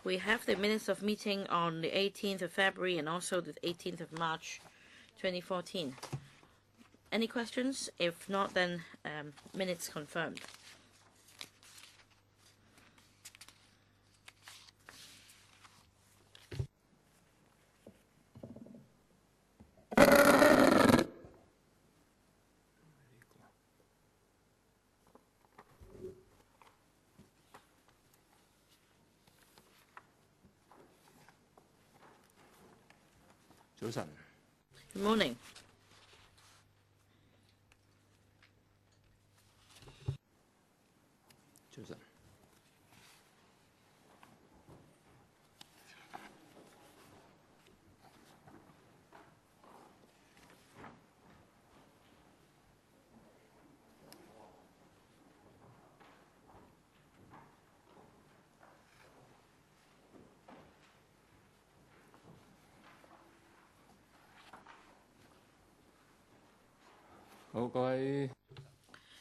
We have the minutes of meeting on the 18th of February and also the 18th of March 2014. Any questions? If not, then minutes confirmed. Good morning.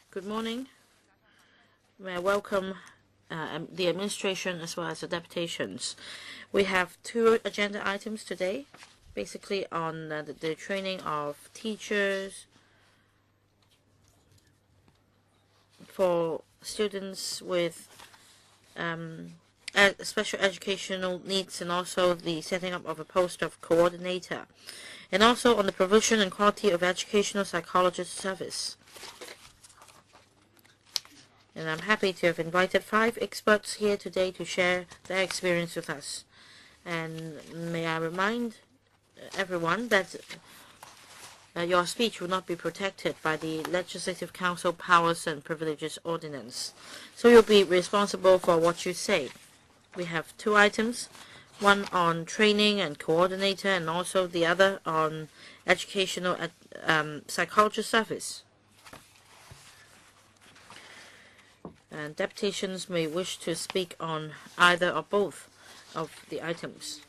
Good morning. May I welcome the administration as well as the deputations. We have two agenda items today, basically on the training of teachers for students with special educational needs, and also the setting up of a post of coordinator, and also on the provision and quality of educational psychologist service. And I'm happy to have invited 5 experts here today to share their experience with us. And may I remind everyone that your speech will not be protected by the Legislative Council Powers and Privileges Ordinance. So you'll be responsible for what you say. We have 2 items, one on training and coordinator, and also the other on educational psychologist service. And deputations may wish to speak on either or both of the items.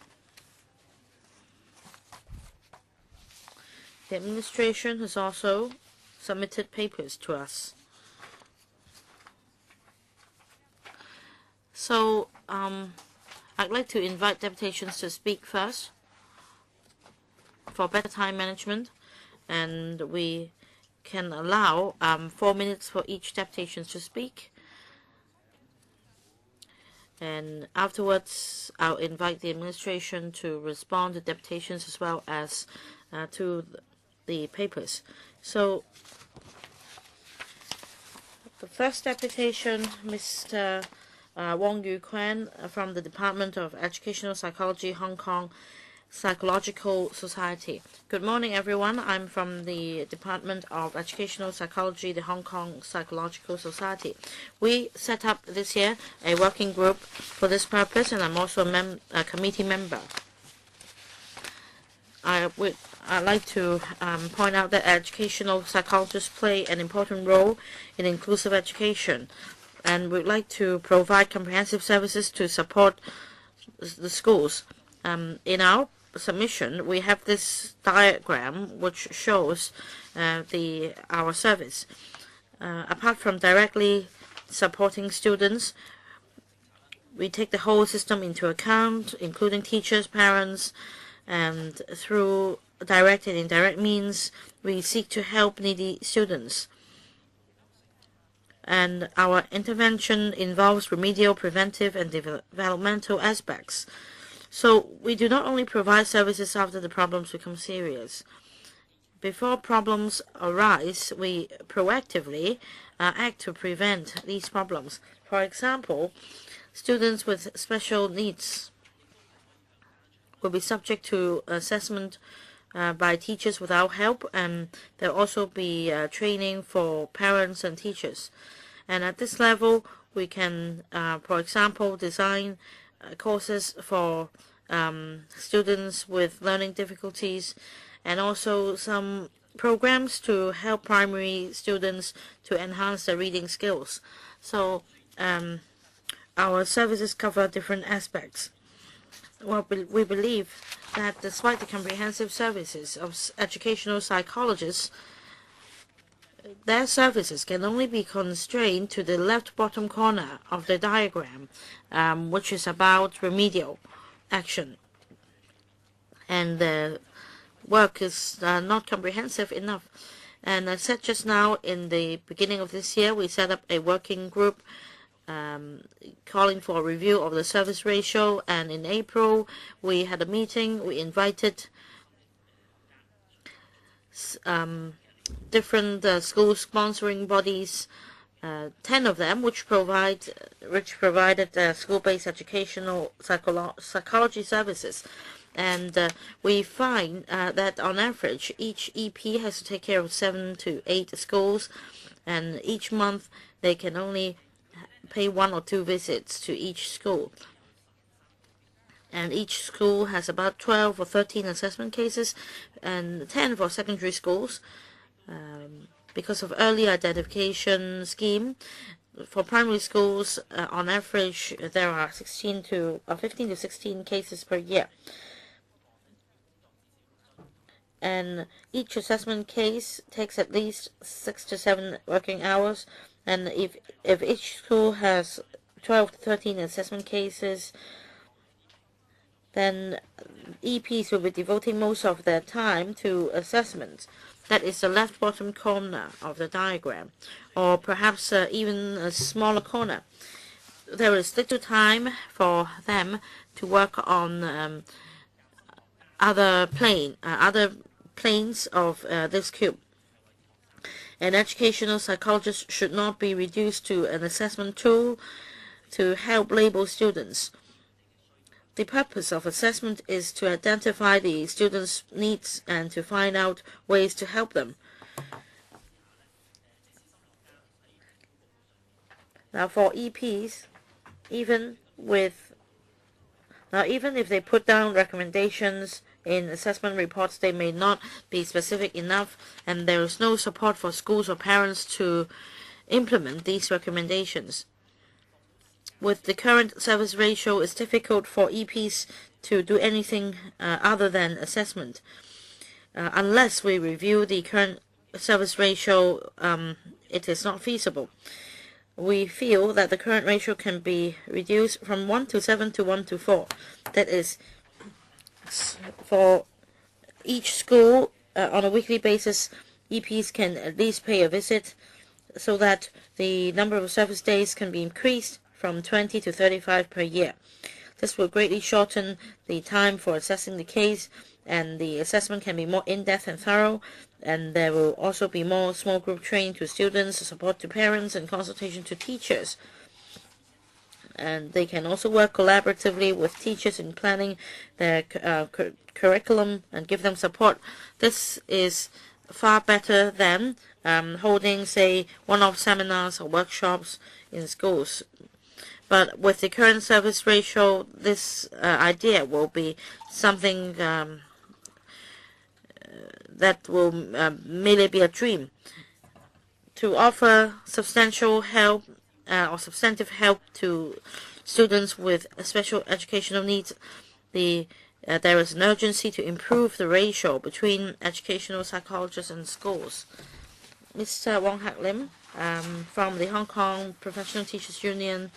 The administration has also submitted papers to us. So I'd like to invite deputations to speak first for better time management, and we can allow 4 minutes for each deputation to speak. And afterwards, I'll invite the administration to respond to deputations as well as to the papers. So the first deputation, Mr. Wong Yu Quan from the Department of Educational Psychology, Hong Kong Psychological Society. Good morning, everyone. I'm from the Department of Educational Psychology, the Hong Kong Psychological Society. We set up this year a working group for this purpose, and I'm also a committee member. I'd like to point out that educational psychologists play an important role in inclusive education, and we'd like to provide comprehensive services to support the schools. In our submission, we have this diagram which shows our service. Apart from directly supporting students, we take the whole system into account, including teachers, parents, and through direct and indirect means, we seek to help needy students. And our intervention involves remedial, preventive, and developmental aspects. So we do not only provide services after the problems become serious. Before problems arise, we proactively act to prevent these problems. For example, students with special needs will be subject to assessment by teachers without help, and there will also be training for parents and teachers. And at this level, we can, for example, design courses for students with learning difficulties, and also some programs to help primary students to enhance their reading skills. So our services cover different aspects. Well, we believe that despite the comprehensive services of educational psychologists, their services can only be constrained to the left bottom corner of the diagram, which is about remedial action. And the work is not comprehensive enough. And I said just now, in the beginning of this year, we set up a working group calling for a review of the service ratio. And in April, we had a meeting. We invited different school sponsoring bodies, 10 of them, which provided school-based educational psychology services. And we find that on average, each EP has to take care of 7 to 8 schools, and each month they can only pay 1 or 2 visits to each school. And each school has about 12 or 13 assessment cases, and 10 for secondary schools. Because of early identification scheme, for primary schools, on average, there are 15 to 16 cases per year. And each assessment case takes at least 6 to 7 working hours. And if each school has 12 to 13 assessment cases, then EPs will be devoting most of their time to assessment. That is the left bottom corner of the diagram, or perhaps even a smaller corner. There is little time for them to work on other planes of this cube. An educational psychologist should not be reduced to an assessment tool to help label students. The purpose of assessment is to identify the students' needs and to find out ways to help them. Now, for EPs, even if they put down recommendations in assessment reports, they may not be specific enough, and there is no support for schools or parents to implement these recommendations. With the current service ratio, it's difficult for EPs to do anything other than assessment. Unless we review the current service ratio, it is not feasible. We feel that the current ratio can be reduced from 1 to 7 to 1 to 4. That is, for each school, on a weekly basis, EPs can at least pay a visit so that the number of service days can be increased from 20 to 35 per year. This will greatly shorten the time for assessing the case, and the assessment can be more in-depth and thorough, and there will also be more small group training to students, support to parents, and consultation to teachers. And they can also work collaboratively with teachers in planning their curriculum and give them support. This is far better than holding, say, one-off seminars or workshops in schools. But with the current service ratio, this idea will be something that will merely be a dream. To offer substantial help or substantive help to students with special educational needs, there is an urgency to improve the ratio between educational psychologists and schools. Mr. Wong Hak Lim from the Hong Kong Professional Teachers Union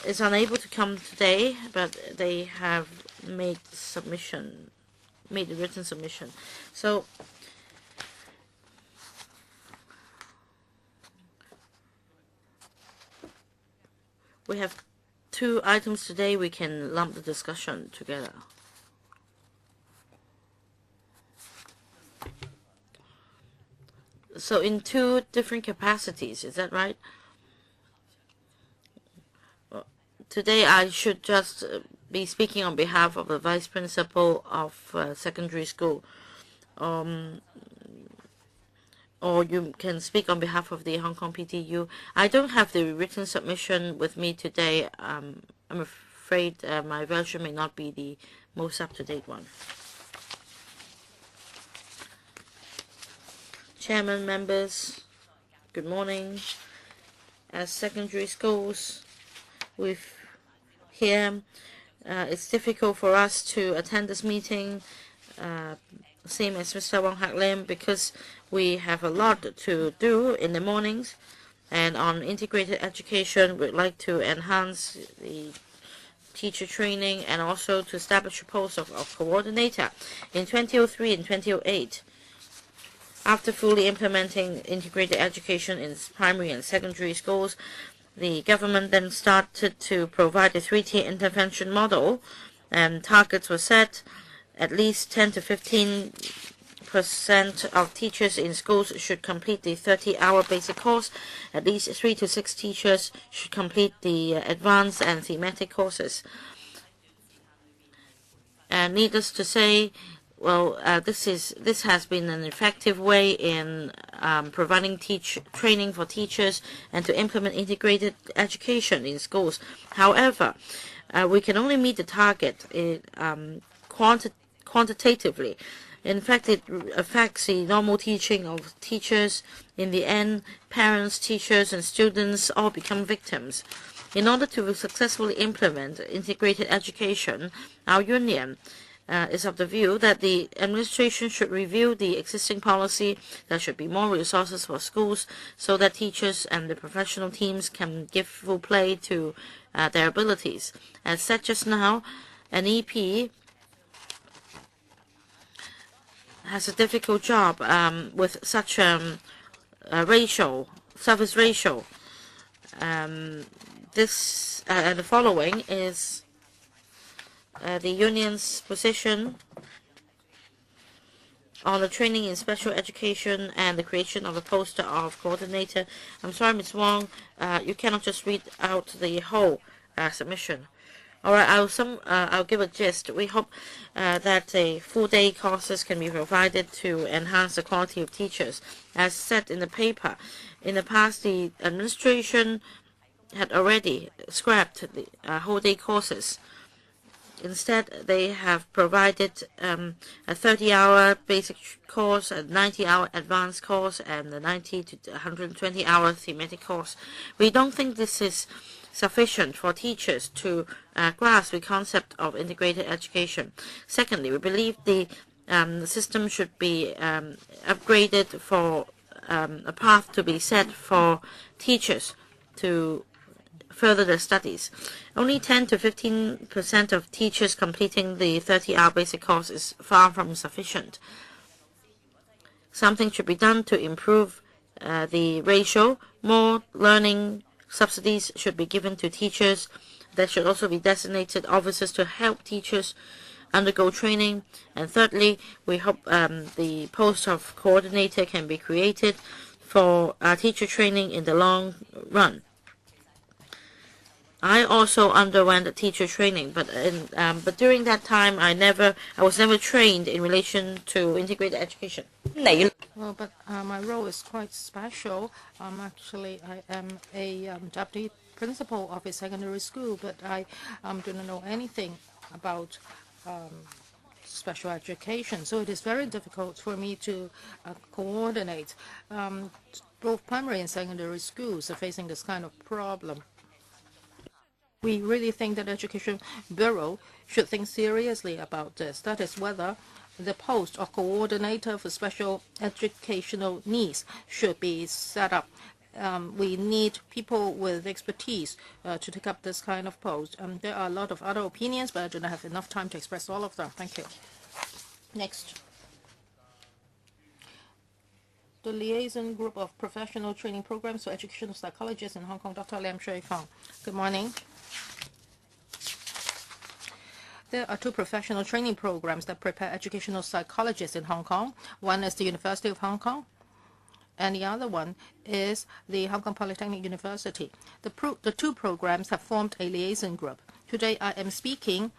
is unable to come today, but they have made a written submission. So we have 2 items today. We can lump the discussion together. So in 2 different capacities, is that right? Today I should just be speaking on behalf of the Vice Principal of secondary school. Or you can speak on behalf of the Hong Kong PTU. I don't have the written submission with me today. I'm afraid my version may not be the most up-to-date one. Chairman, members, good morning. As secondary schools, it's difficult for us to attend this meeting same as Mr. Wong Hak Lim, because we have a lot to do in the mornings. And on integrated education, we'd like to enhance the teacher training and also to establish a post of coordinator in 2003 and 2008. After fully implementing integrated education in primary and secondary schools, the government then started to provide a 3-tier intervention model, and targets were set. At least 10 to 15% of teachers in schools should complete the 30-hour basic course. At least 3 to 6 teachers should complete the advanced and thematic courses. And needless to say, well, this has been an effective way in providing training for teachers and to implement integrated education in schools. However, we can only meet the target quantitatively. In fact, it affects the normal teaching of teachers. In the end, parents, teachers, and students all become victims. In order to successfully implement integrated education, our union is of the view that the administration should review the existing policy. There should be more resources for schools so that teachers and the professional teams can give full play to their abilities. As said just now, an EP has a difficult job with such a service ratio. The following is the union's position on the training in special education and the creation of a poster of coordinator. I'm sorry, Ms. Wong, you cannot just read out the whole submission. All right, I'll give a gist. We hope that a full-day courses can be provided to enhance the quality of teachers. As said in the paper, in the past, the administration had already scrapped the whole-day courses. Instead, they have provided a 30-hour basic course, a 90-hour advanced course, and a 90 to 120-hour thematic course. We don't think this is sufficient for teachers to grasp the concept of integrated education. Secondly, we believe the system should be upgraded for a path to be set for teachers to further their studies. Only 10 to 15% of teachers completing the 30-hour basic course is far from sufficient. Something should be done to improve the ratio. More learning subsidies should be given to teachers. There should also be designated officers to help teachers undergo training. And thirdly, we hope the post of coordinator can be created for teacher training in the long run. I also underwent teacher training, but during that time I was never trained in relation to integrated education. Well, but my role is quite special. I am a deputy principal of a secondary school, but I do not know anything about special education. So it is very difficult for me to coordinate. Both primary and secondary schools are facing this kind of problem. We really think that Education Bureau should think seriously about this. That is whether the post of coordinator for special educational needs should be set up. We need people with expertise to take up this kind of post. There are a lot of other opinions, but I do not have enough time to express all of them. Thank you. Next. The Liaison Group of Professional Training Programs for Educational Psychologists in Hong Kong, Dr. Lam Shui Fang. Good morning. There are two professional training programs that prepare educational psychologists in Hong Kong. One is the University of Hong Kong, and the other one is the Hong Kong Polytechnic University. The two programs have formed a liaison group. Today I am speaking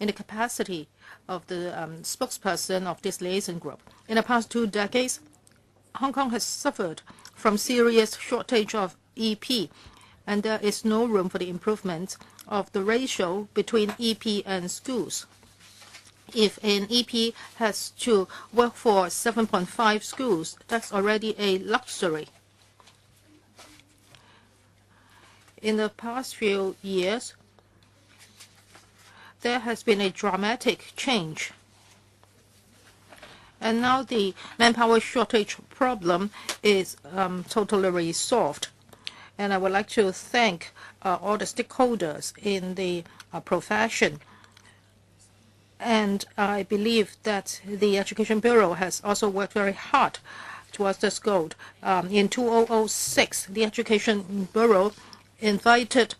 in the capacity of the spokesperson of this liaison group. In the past 2 decades, Hong Kong has suffered from serious shortage of EP, and there is no room for the improvement of the ratio between EP and schools. If an EP has to work for 7.5 schools, that's already a luxury. In the past few years, there has been a dramatic change. And now the manpower shortage problem is totally resolved. And I would like to thank all the stakeholders in the profession. And I believe that the Education Bureau has also worked very hard towards this goal. In 2006, the Education Bureau invited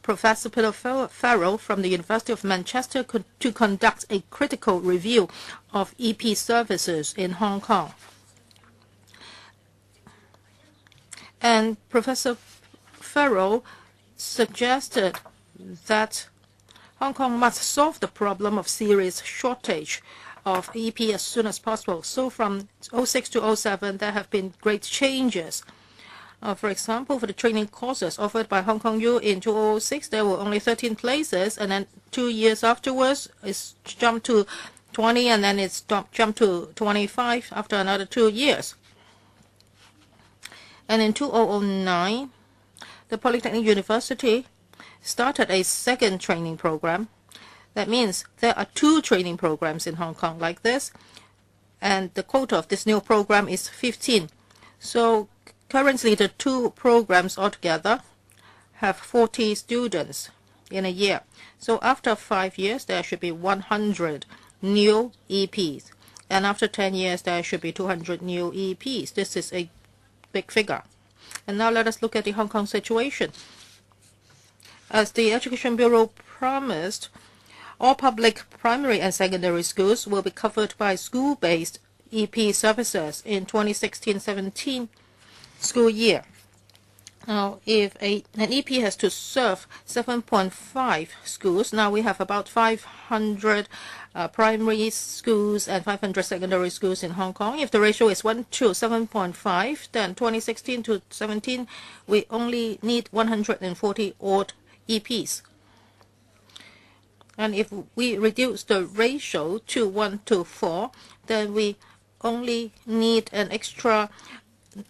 Professor Peter Farrell from the University of Manchester to conduct a critical review of EP services in Hong Kong. And Professor Farrell suggested that Hong Kong must solve the problem of serious shortage of EP as soon as possible. So from 2006 to 2007, there have been great changes. For example, for the training courses offered by Hong Kong U in 2006, there were only 13 places, and then 2 years afterwards, it's jumped to 20, and then it's jumped to 25 after another 2 years. And in 2009, the Polytechnic University started a second training program. That means there are 2 training programs in Hong Kong like this, and the quota of this new program is 15. So currently, the 2 programs altogether have 40 students in a year. So after 5 years, there should be 100 new EPs. And after 10 years, there should be 200 new EPs. This is a big figure. And now let us look at the Hong Kong situation. As the Education Bureau promised, all public primary and secondary schools will be covered by school-based EP services in 2016-17 school year. Now, if an EP has to serve 7.5 schools, now we have about 500 primary schools and 500 secondary schools in Hong Kong. If the ratio is 1 to 7.5, then 2016 to 17, we only need 140 odd EPs. And if we reduce the ratio to 1 to 4, then we only need an extra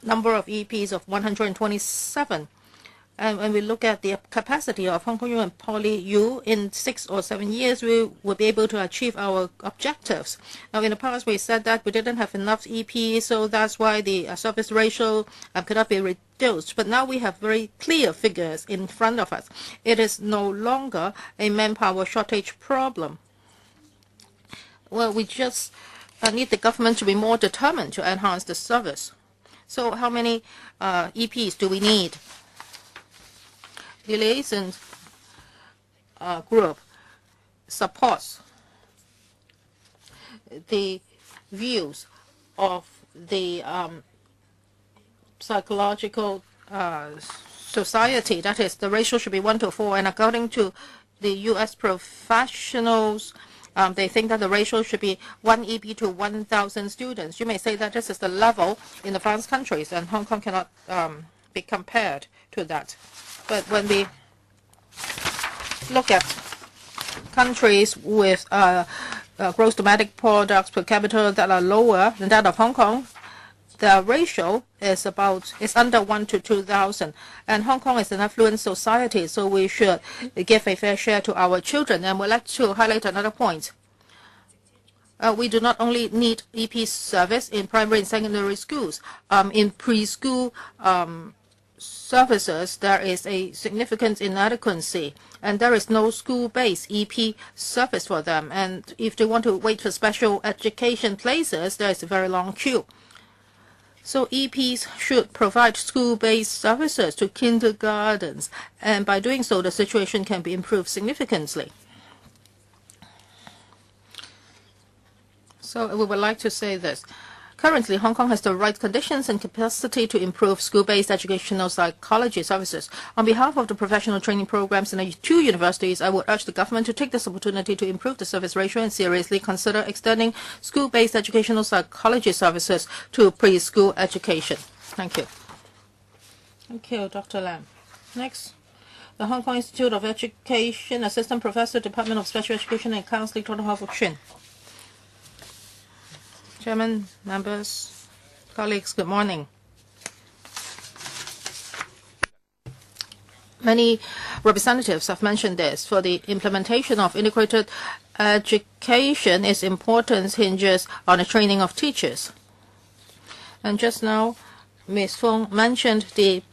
number of EPs of 127. And when we look at the capacity of Hong Kong U and Poly U, in 6 or 7 years, we will be able to achieve our objectives. Now, in the past, we said that we didn't have enough EPs, so that's why the service ratio could not be reduced. But now we have very clear figures in front of us. It is no longer a manpower shortage problem. Well, we just need the government to be more determined to enhance the service. So how many EPs do we need? The liaison group supports the views of the psychological society. That is, the ratio should be 1 to 4. And according to the U.S. professionals, they think that the ratio should be 1 EP to 1,000 students. You may say that this is the level in advanced countries, and Hong Kong cannot be compared to that. But when we look at countries with gross domestic products per capita that are lower than that of Hong Kong, the ratio is under 1 to 2,000. And Hong Kong is an affluent society, so we should give a fair share to our children. And we'd like to highlight another point. We do not only need EP service in primary and secondary schools. In preschool services, there is a significant inadequacy, and there is no school-based EP service for them. And if they want to wait for special education places, there is a very long queue. So EPs should provide school-based services to kindergartens, and by doing so, the situation can be improved significantly. So we would like to say this. Currently, Hong Kong has the right conditions and capacity to improve school-based educational psychology services. On behalf of the professional training programs in the 2 universities, I would urge the government to take this opportunity to improve the service ratio and seriously consider extending school-based educational psychology services to preschool education. Thank you. Thank you, Dr. Lam. Next, the Hong Kong Institute of Education Assistant Professor, Department of Special Education and Counseling, Dr. Hao Fuxun. Chairman, members, colleagues, good morning. Many representatives have mentioned this. For the implementation of integrated education, its importance hinges on the training of teachers. And just now, Ms. Fong mentioned the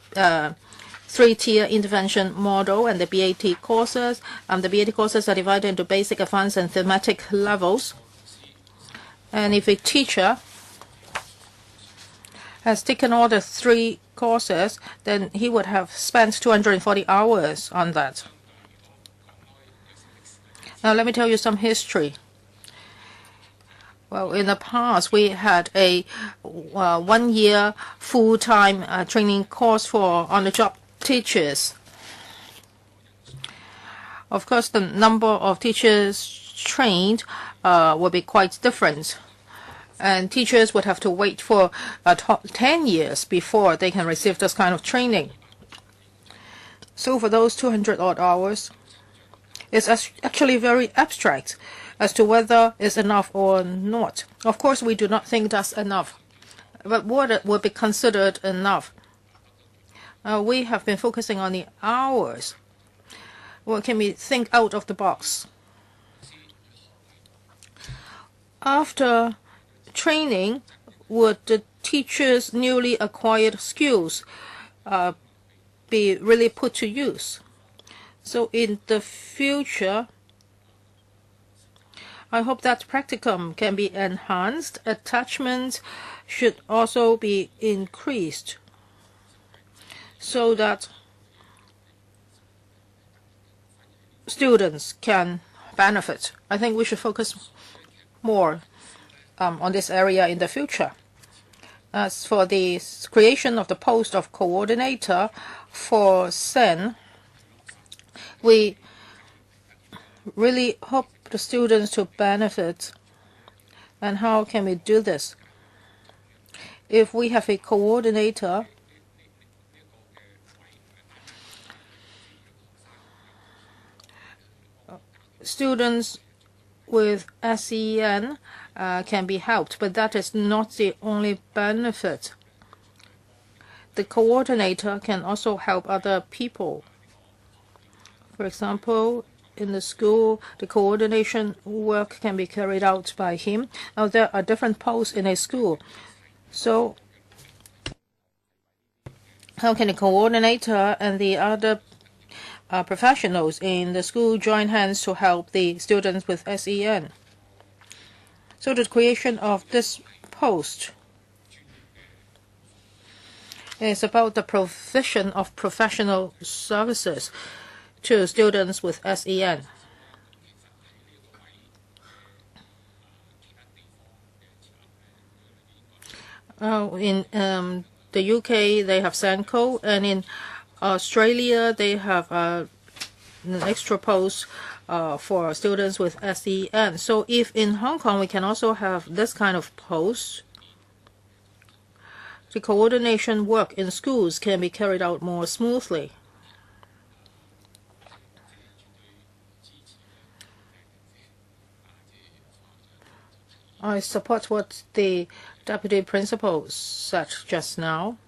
three-tier intervention model and the BAT courses. The BAT courses are divided into basic, advanced, and thematic levels. And if a teacher has taken all the three courses, then he would have spent 240 hours on that. Now, let me tell you some history. Well, in the past, we had a 1-year full-time training course for on-the-job teachers. Of course, the number of teachers trained will be quite different. And teachers would have to wait for 10 years before they can receive this kind of training. So for those 200-odd hours, it's actually very abstract as to whether it's enough or not. Of course, we do not think that's enough. But what would be considered enough? We have been focusing on the hours. What can we think out of the box? After training, would the teacher's newly acquired skills be really put to use? So in the future, I hope that practicum can be enhanced. Attachments should also be increased so that students can benefit. I think we should focus more on this area in the future. As for the creation of the post of coordinator for SEN, we really hope the students to benefit. And how can we do this? If we have a coordinator, students with SEN can be helped, but that is not the only benefit. The coordinator can also help other people. For example, in the school, the coordination work can be carried out by him. Now, there are different posts in a school. So how can the coordinator and the other professionals in the school join hands to help the students with SEN? So the creation of this post is about the provision of professional services to students with SEN. In the UK, they have SENCO, and in Australia, they have an extra post for students with SEN. So if in Hong Kong we can also have this kind of post, the coordination work in schools can be carried out more smoothly. I support what the Deputy Principal said just now.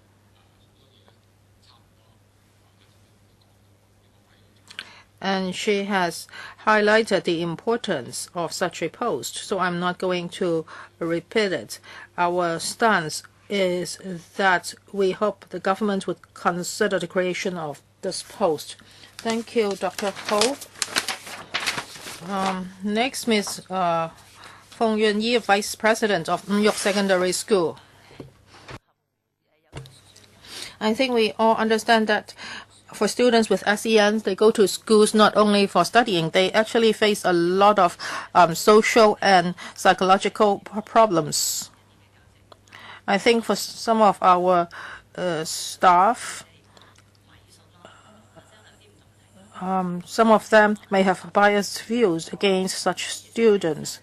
And she has highlighted the importance of such a post, so I'm not going to repeat it. Our stance is that we hope the government would consider the creation of this post. Thank you, Dr. Ho. Next, Ms. Fong Yunyi, Vice President of New York Secondary School. I think we all understand that for students with SEN, they go to schools not only for studying, they actually face a lot of social and psychological problems. I think for some of our staff, some of them may have biased views against such students,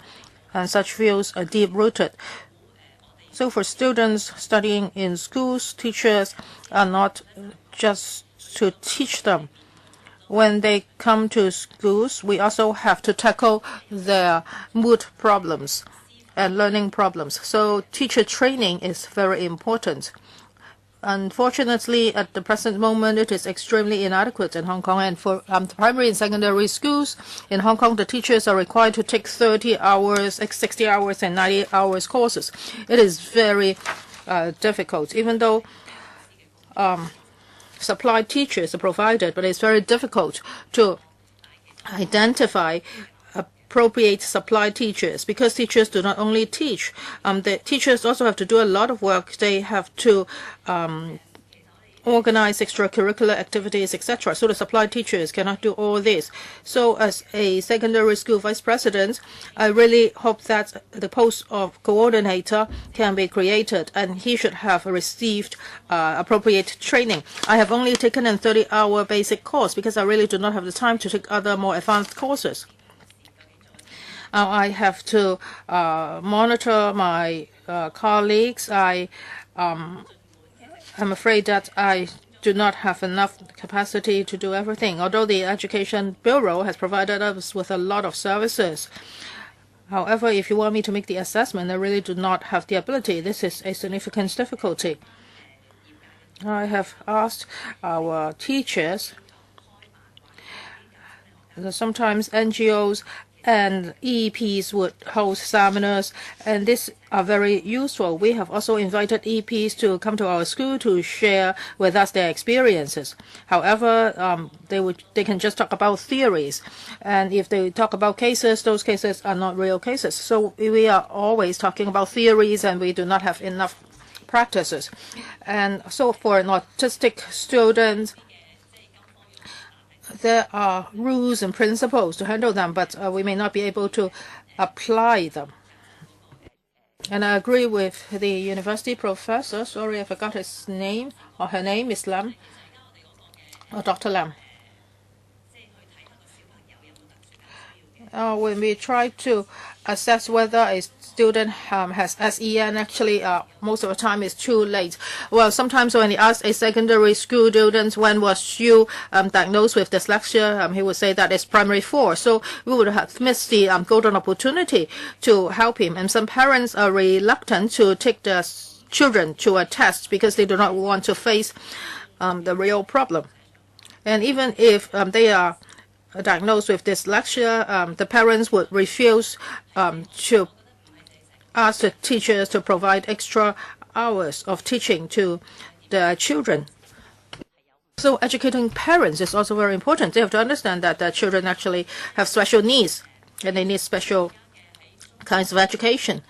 and such views are deep-rooted. So for students studying in schools, teachers are not just to teach them. When they come to schools, we also have to tackle their mood problems and learning problems. So teacher training is very important. unfortunately, at the present moment, it is extremely inadequate in Hong Kong. And for the primary and secondary schools in Hong Kong, the teachers are required to take 30 hours, 60 hours, and 90 hours courses. It is very difficult, even though supply teachers are provided, but it's very difficult to identify appropriate supply teachers, because teachers do not only teach. The teachers also have to do a lot of work. They have to organize extracurricular activities, etc. So the supply teachers cannot do all this. So as a secondary school vice president, I really hope that the post of coordinator can be created, and he should have received appropriate training. I have only taken a 30-hour basic course because I really do not have the time to take other more advanced courses. I have to monitor my colleagues. I'm afraid that I do not have enough capacity to do everything, although the Education Bureau has provided us with a lot of services. However, if you want me to make the assessment, I really do not have the ability. This is a significant difficulty. I have asked our teachers, sometimes NGOs and EPs would host seminars, and these are very useful. We have also invited EPs to come to our school to share with us their experiences. However, they can just talk about theories, and if they talk about cases, those cases are not real cases. So we are always talking about theories, and we do not have enough practices. And so for an autistic student, there are rules and principles to handle them, but we may not be able to apply them. And I agree with the university professor. Sorry, I forgot his name, or her name is Lam, or Dr. Lam. When we try to assess whether a student has SEN, actually most of the time it's too late. Well, sometimes when you ask a secondary school student when was you diagnosed with dyslexia, he would say that it's primary 4. So we would have missed the golden opportunity to help him. And some parents are reluctant to take their children to a test because they do not want to face the real problem. And even if they are diagnosed with dyslexia, the parents would refuse to ask the teachers to provide extra hours of teaching to the children. So educating parents is also very important. They have to understand that their children actually have special needs, and they need special kinds of education.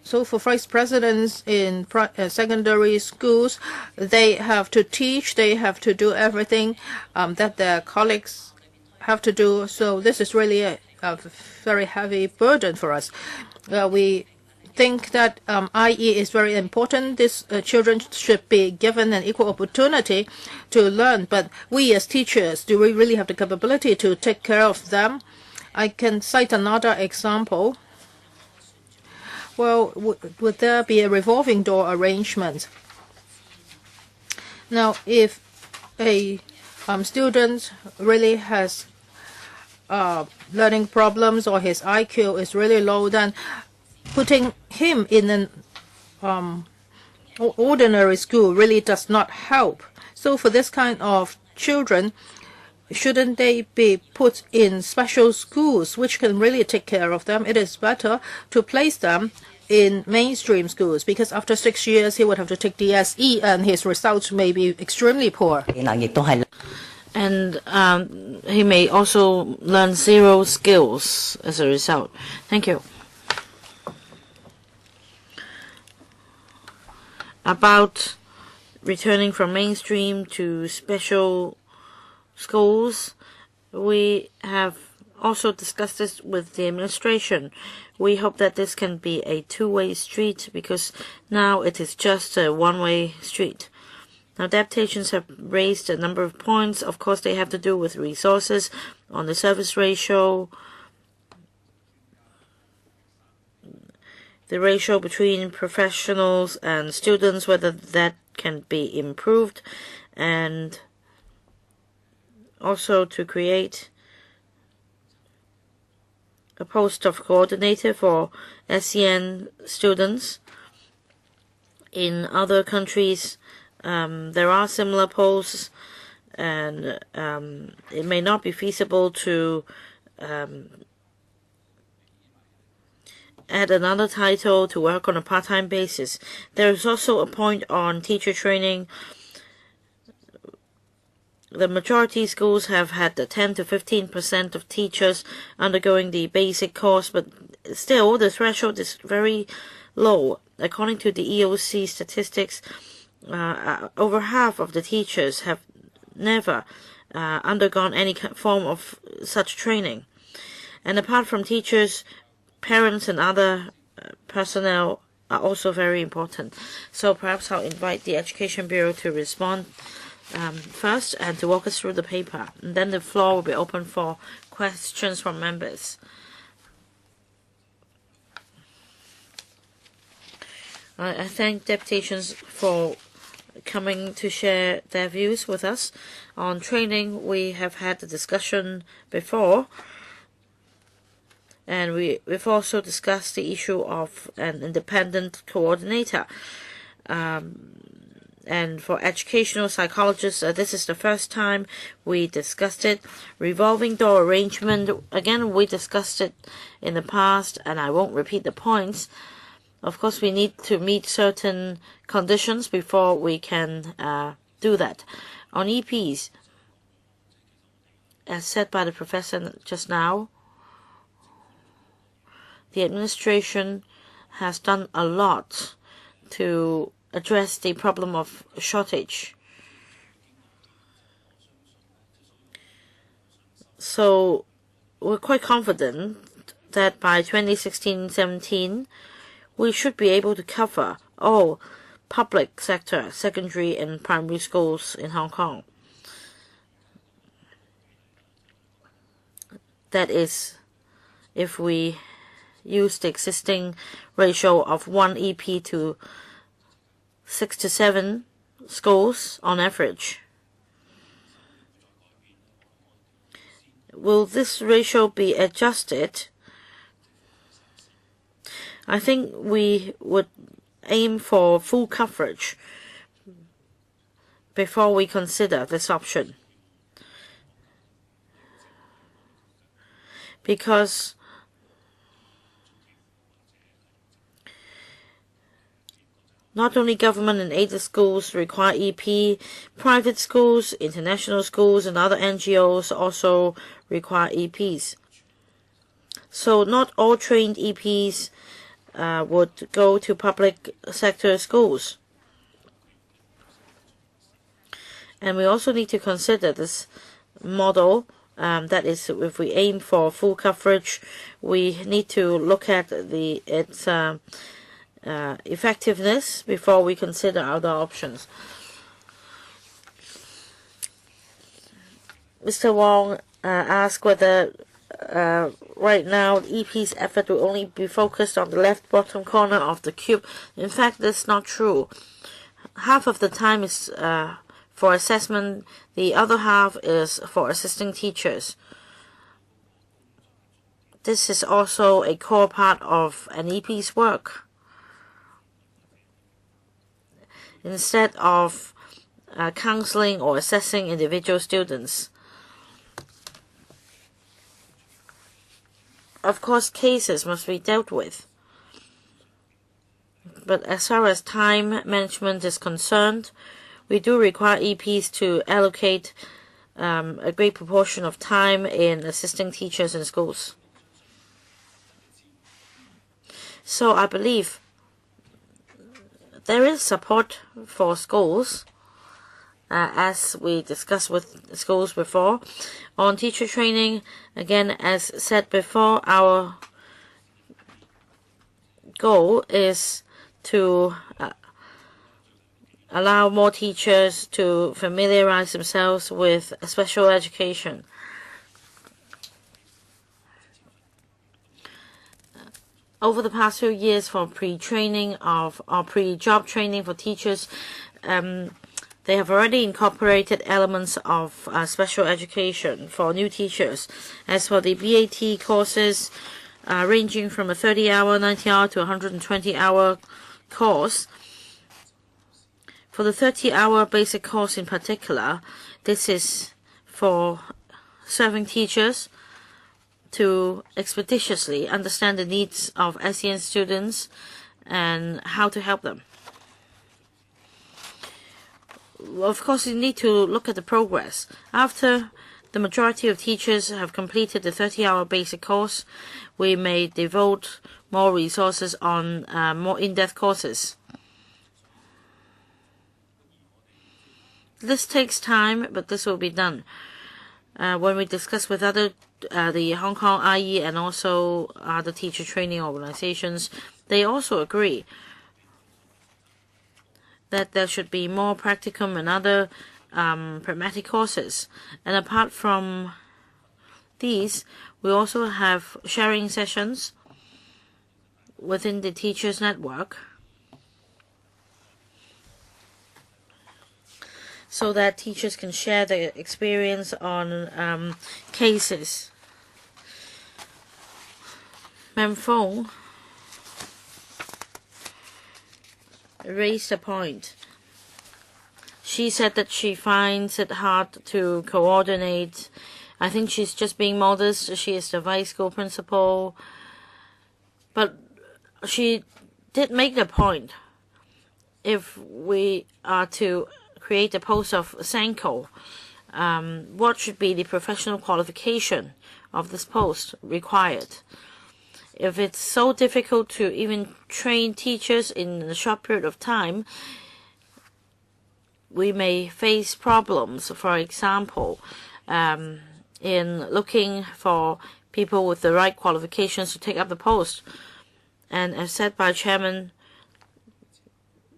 So for vice presidents in secondary schools, they have to teach, they have to do everything that their colleagues have to do. So this is really a very heavy burden for us. We think that IE is very important. These children should be given an equal opportunity to learn. But we as teachers, do we really have the capability to take care of them? I can cite another example. Well, would there be a revolving door arrangement? Now, if a student really has learning problems or his IQ is really low, then putting him in an ordinary school really does not help. So for this kind of children, shouldn't they be put in special schools which can really take care of them? It is better to place them in mainstream schools, because after 6 years he would have to take DSE and his results may be extremely poor. And he may also learn 0 skills as a result. Thank you. About returning from mainstream to special schools, we have also discussed this with the administration. We hope that this can be a two-way street, because now it is just a one-way street. Now, adaptations have raised a number of points. Of course, they have to do with resources on the service ratio, the ratio between professionals and students, whether that can be improved, and also to create a post of coordinator for SEN students. In other countries, there are similar posts, and it may not be feasible to add another title to work on a part-time basis. There is also a point on teacher training. The majority schools have had the 10 to 15% of teachers undergoing the basic course, but still the threshold is very low. According to the EOC statistics, over half of the teachers have never undergone any form of such training. And apart from teachers, parents and other personnel are also very important. So perhaps I'll invite the Education Bureau to respond first and to walk us through the paper. And then the floor will be open for questions from members. I thank deputations for coming to share their views with us. On training, we have had the discussion before, and we've also discussed the issue of an independent coordinator. And for educational psychologists, this is the first time we discussed it. Revolving door arrangement, again, we discussed it in the past, and I won't repeat the points. Of course, we need to meet certain conditions before we can do that. On EPs, as said by the professor just now, the administration has done a lot to address the problem of shortage. So we're quite confident that by 2016-17, we should be able to cover all public sector, secondary and primary schools in Hong Kong. That is, if we use the existing ratio of 1 EP to 6 to 7 schools on average. Will this ratio be adjusted? I think we would aim for full coverage before we consider this option, because not only government and aided schools require EP, private schools, international schools, and other NGOs also require EPs. So not all trained EPs would go to public sector schools. And we also need to consider this model. That is, if we aim for full coverage, we need to look at its effectiveness before we consider other options. Mr. Wong asked whether right now EP's effort will only be focused on the left bottom corner of the cube. In fact, that's not true. Half of the time is for assessment, the other half is for assisting teachers. This is also a core part of an EP's work. Instead of counseling or assessing individual students. Of course, cases must be dealt with. But as far as time management is concerned, we do require EPs to allocate a great proportion of time in assisting teachers in schools. So I believe there is support for schools, as we discussed with schools before. On teacher training, again, as said before, our goal is to allow more teachers to familiarize themselves with special education. Over the past few years, for pre-training or pre-job training for teachers, they have already incorporated elements of special education for new teachers. As for the BAT courses, ranging from a 30-hour, 90-hour to 120-hour course, For the 30-hour basic course in particular, this is for serving teachers to expeditiously understand the needs of SEN students and how to help them. Of course, you need to look at the progress. After the majority of teachers have completed the 30-hour basic course, we may devote more resources on more in-depth courses. This takes time, but this will be done. When we discuss with the Hong Kong IE and also other teacher training organizations, they also agree that there should be more practicum and other pragmatic courses. And apart from these, we also have sharing sessions within the teachers network so that teachers can share their experience on cases. Ma'am Fong raised a point. She said that she finds it hard to coordinate. I think she's just being modest. She is the vice school principal. But she did make the point. If we are to create a post of Sanko, what should be the professional qualification of this post required? If it's so difficult to even train teachers in a short period of time, we may face problems, for example, in looking for people with the right qualifications to take up the post. And as said by Chairman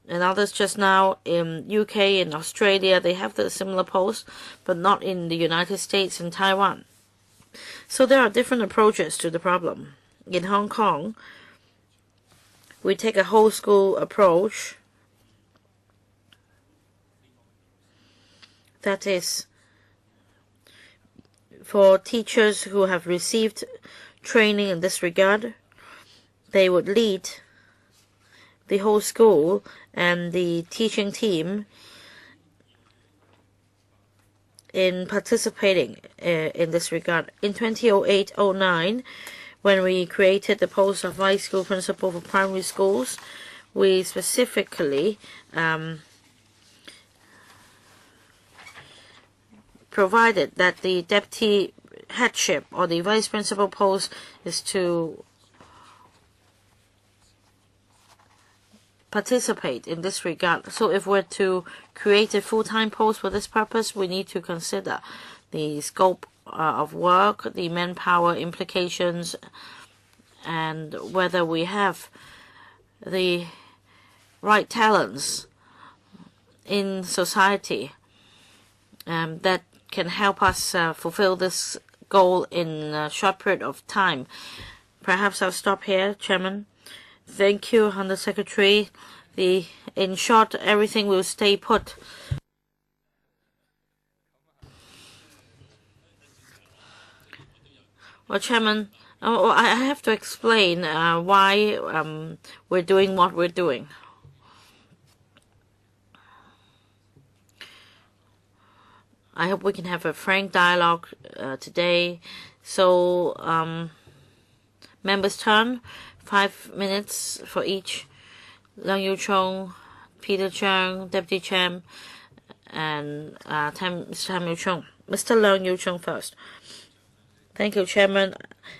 and others just now, in UK and Australia, they have the similar posts, but not in the United States and Taiwan. So there are different approaches to the problem. In Hong Kong, we take a whole school approach. That is, for teachers who have received training in this regard, they would lead the whole school and the teaching team in participating in this regard. In 2008-09, when we created the post of vice school principal for primary schools, we specifically provided that the deputy headship or the vice principal post is to participate in this regard. So if we're to create a full-time post for this purpose, we need to consider the scope of work, the manpower implications, and whether we have the right talents in society that can help us fulfill this goal in a short period of time. Perhaps I'll stop here, Chairman. Thank you, Under Secretary. In short, everything will stay put. Well, Chairman, I have to explain why we're doing what we're doing. I hope we can have a frank dialogue today. So, members' turn, 5 minutes for each. Leung Yu-chung, Peter Cheung, Deputy Chairman, and Mr. Tam Yu-chung. Mr. Leung Yu-chung first. Thank you, Chairman.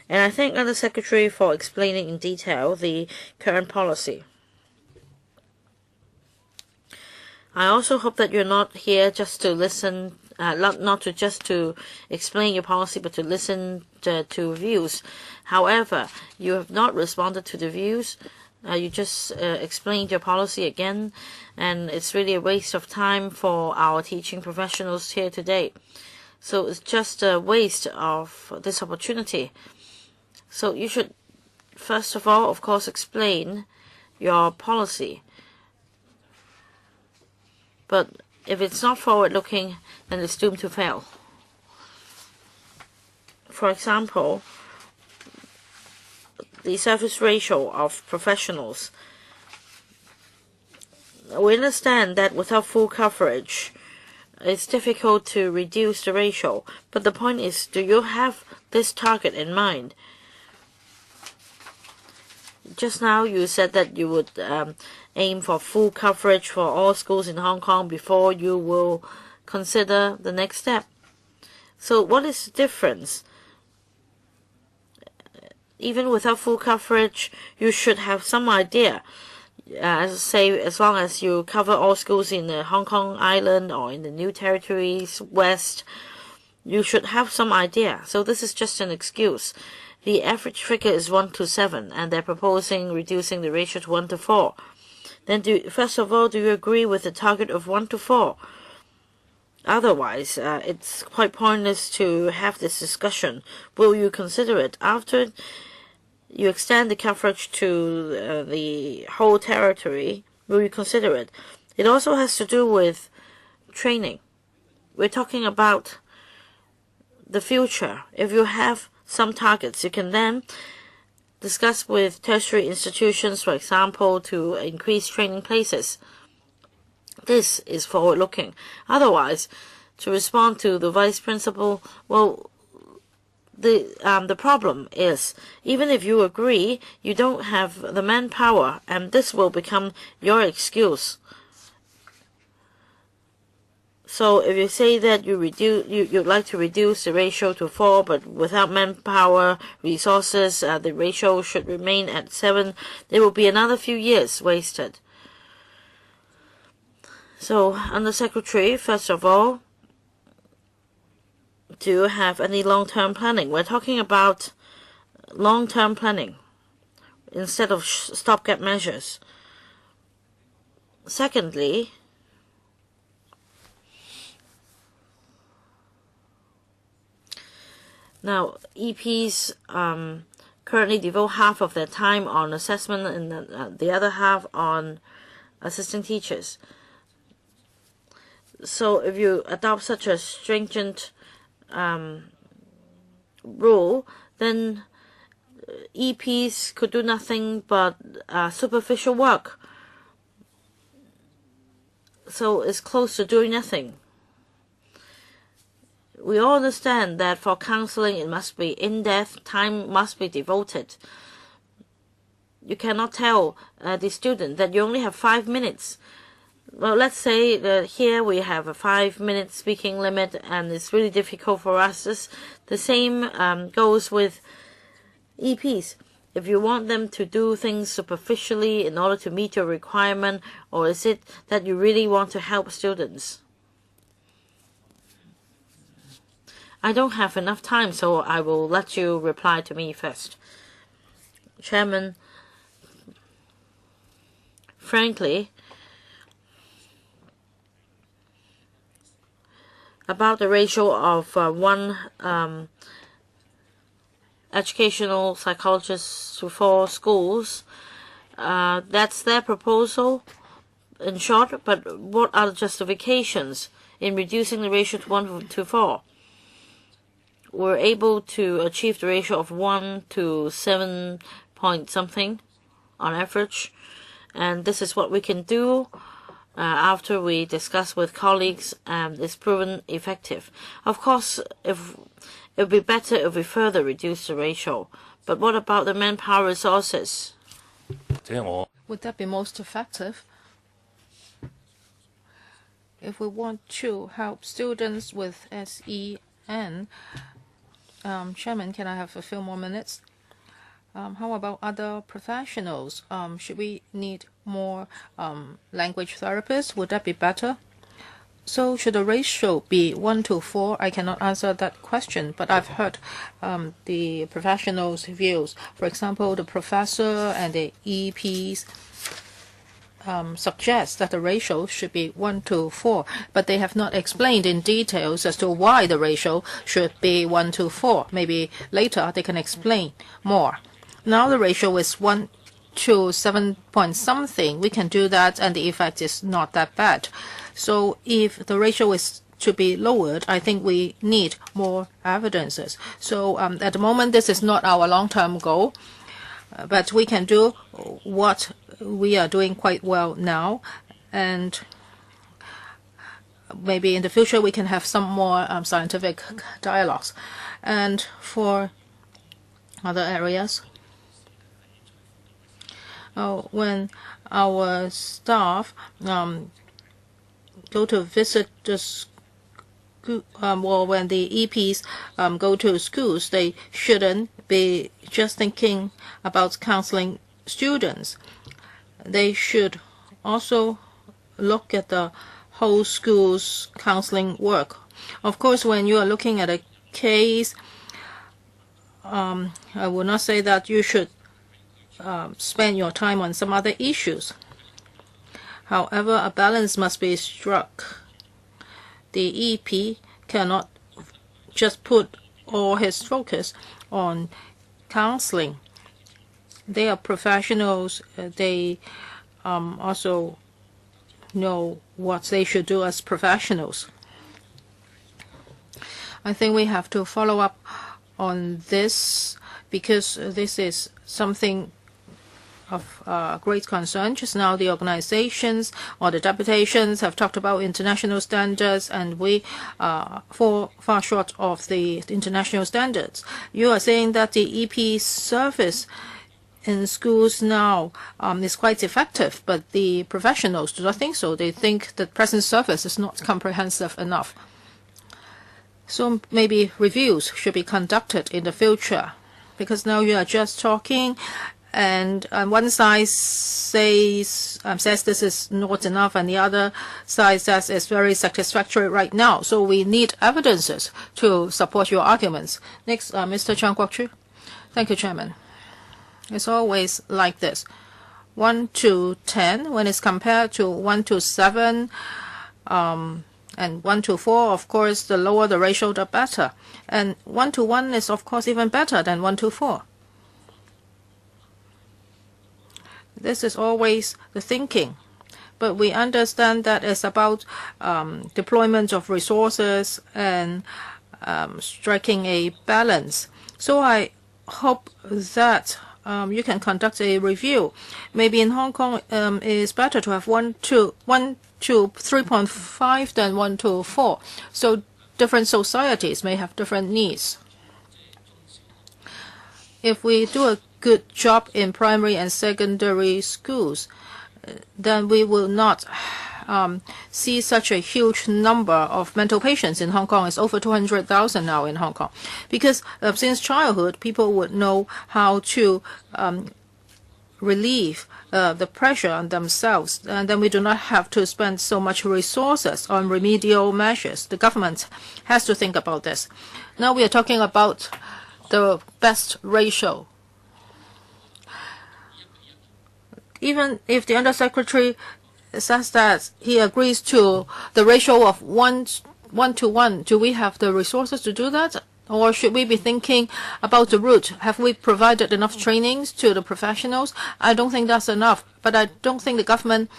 And I thank the Secretary for explaining in detail the current policy. I also hope that you're not here just to listen, not to just to explain your policy, but to listen to views. However, you have not responded to the views. You just explained your policy again, and it's really a waste of time for our teaching professionals here today. So it's just a waste of this opportunity. So you should, first of all, of course, explain your policy. But if it's not forward-looking, then it's doomed to fail. For example, the service ratio of professionals. we understand that without full coverage, it's difficult to reduce the ratio. But the point is, do you have this target in mind? Just now you said that you would aim for full coverage for all schools in Hong Kong before you will consider the next step. So what is the difference? Even without full coverage, you should have some idea. Say, as long as you cover all schools in the Hong Kong Island or in the New Territories West, you should have some idea. So this is just an excuse. The average figure is 1 to 7, and they're proposing reducing the ratio to 1 to 4. Then, first of all, do you agree with the target of 1 to 4? Otherwise, it's quite pointless to have this discussion. Will you consider it? After you extend the coverage to the whole territory, will you consider it? It also has to do with training. We're talking about the future. If you have some targets, you can then discuss with tertiary institutions, for example, to increase training places. This is forward-looking. Otherwise, to respond to the vice principal, well, the problem is, even if you agree, you don't have the manpower, and this will become your excuse. So if you say that you'd like to reduce the ratio to 4, but without manpower, resources, the ratio should remain at 7, there will be another few years wasted. So, Under Secretary, first of all, do you have any long-term planning? We're talking about long-term planning instead of stopgap measures. Secondly, now EPs currently devote half of their time on assessment and the other half on assisting teachers. So if you adopt such a stringent rule, then EPs could do nothing but superficial work. So it's close to doing nothing. We all understand that for counseling it must be in-depth, time must be devoted. You cannot tell the student that you only have 5 minutes. Well, let's say that here we have a 5-minute speaking limit, and it's really difficult for us. The same goes with EPs. If you want them to do things superficially in order to meet your requirement, or is it that you really want to help students? I don't have enough time, so I will let you reply to me first. Chairman, frankly, about the ratio of one educational psychologist to 4 schools, that's their proposal in short, but what are the justifications in reducing the ratio to 1 to 4? We're able to achieve the ratio of 1 to 7 point something on average, and this is what we can do after we discuss with colleagues, and it's proven effective. Of course, it would be better if we further reduce the ratio, but what about the manpower resources? Would that be most effective? If we want to help students with SEN, Chairman, can I have a few more minutes? How about other professionals? Should we need more language therapists? Would that be better? So should the ratio be 1 to 4? I cannot answer that question, but I've heard the professionals' views. For example, the professor and the EPs suggest that the ratio should be 1 to 4, but they have not explained in details as to why the ratio should be 1 to 4. Maybe later they can explain more. Now the ratio is 1 to 7 point something. We can do that, and the effect is not that bad. So if the ratio is to be lowered, I think we need more evidences. So at the moment, this is not our long-term goal, but we can do what we are doing quite well now, and maybe in the future we can have some more scientific dialogues. And for other areas, when our staff go to visit the school, or when the EPs go to schools, they shouldn't be just thinking about counseling students. They should also look at the whole school's counseling work. Of course, when you are looking at a case, I would not say that you should spend your time on some other issues. However, a balance must be struck. The EP cannot just put all his focus on counseling. They are professionals. They also know what they should do as professionals. I think we have to follow up on this because this is something of great concern. Just now, the organizations or the deputations have talked about international standards, and we fall far short of the international standards. You are saying that the EP service in schools now is quite effective, but the professionals do not think so. They think that present service is not comprehensive enough. So maybe reviews should be conducted in the future, because now you are just talking, and one side says this is not enough, and the other side says it's very satisfactory right now. So we need evidences to support your arguments. Next, Mr. Chang Kwok-chu. Thank you, Chairman. It's always like this. 1 to 10, when it's compared to 1 to 7, and 1 to 4, of course, the lower the ratio, the better. And 1 to 1 is, of course, even better than 1 to 4. This is always the thinking. But we understand that it's about deployment of resources and striking a balance. So I hope that you can conduct a review. Maybe in Hong Kong, it's better to have 1 to 3.5 than 1 to 4. So different societies may have different needs. If we do a good job in primary and secondary schools, then we will not see such a huge number of mental patients in Hong Kong. It's over 200,000 now in Hong Kong. Because since childhood, people would know how to relieve the pressure on themselves, and then we do not have to spend so much resources on remedial measures. The government has to think about this. Now we are talking about the best ratio. Even if the Undersecretary says that he agrees to the ratio of 1 to 1, do we have the resources to do that? Or should we be thinking about the route? Have we provided enough trainings to the professionals? I don't think that's enough, but I don't think the government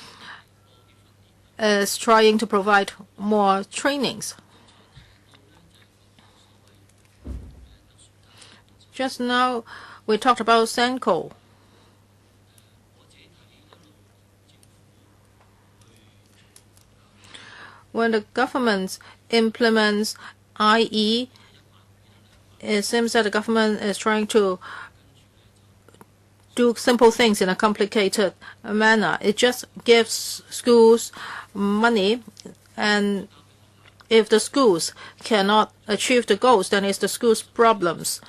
is trying to provide more trainings. Just now, we talked about Senko. When the government implements IE, it seems that the government is trying to do simple things in a complicated manner. It just gives schools money, and if the schools cannot achieve the goals, then it's the school's problems.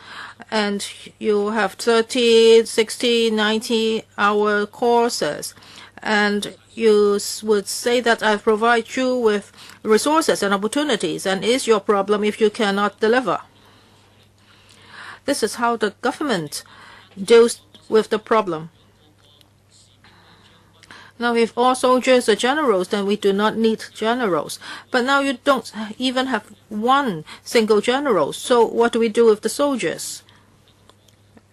And you have 30, 60, 90-hour courses, and you would say that I provide you with resources and opportunities, and it's your problem if you cannot deliver. This is how the government deals with the problem. Now, if all soldiers are generals, then we do not need generals. But now you don't even have one single general. So what do we do with the soldiers?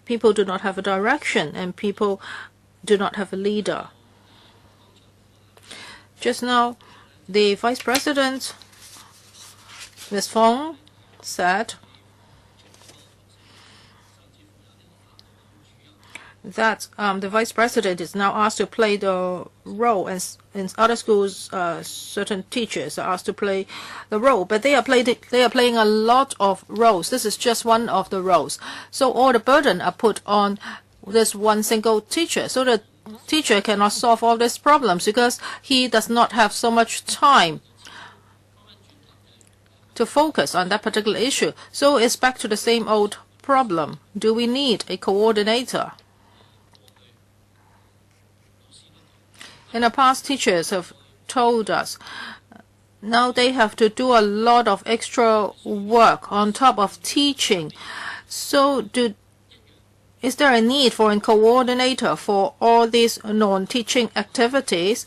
People do not have a direction, and people do not have a leader. Just now, the Vice President, Ms. Fong, said that the vice president is now asked to play the role, and in other schools, certain teachers are asked to play the role, but they are playing a lot of roles. This is just one of the roles. So all the burden are put on this one single teacher. So the teacher cannot solve all these problems because he does not have so much time to focus on that particular issue. So it's back to the same old problem. Do we need a coordinator? In the past, teachers have told us now they have to do a lot of extra work on top of teaching. So is there a need for a coordinator for all these non-teaching activities?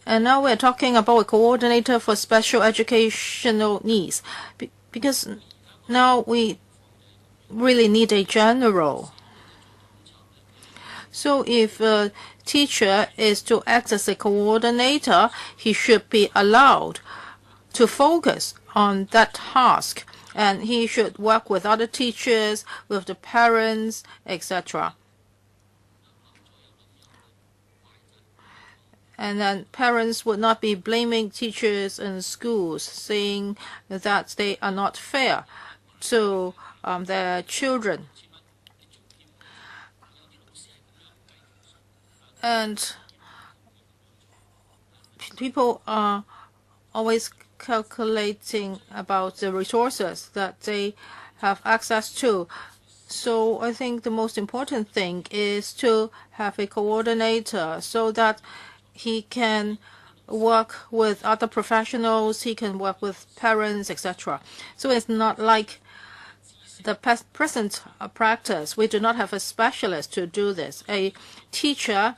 And now we're talking about a coordinator for special educational needs, because now we really need a general. So if a teacher is to act as a coordinator, he should be allowed to focus on that task, and he should work with other teachers, with the parents, etc. And then parents would not be blaming teachers and schools, saying that they are not fair to their children. And people are always calculating about the resources that they have access to. So I think the most important thing is to have a coordinator so that he can work with other professionals, he can work with parents, etc. So it's not like the present practice. We do not have a specialist to do this. A teacher,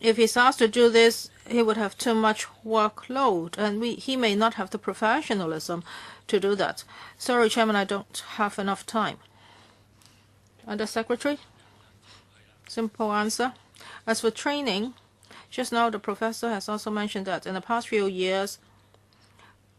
if he's asked to do this, he would have too much workload, and he may not have the professionalism to do that. Sorry, Chairman, I don't have enough time. Under Secretary? Simple answer. As for training, just now the professor has also mentioned that in the past few years,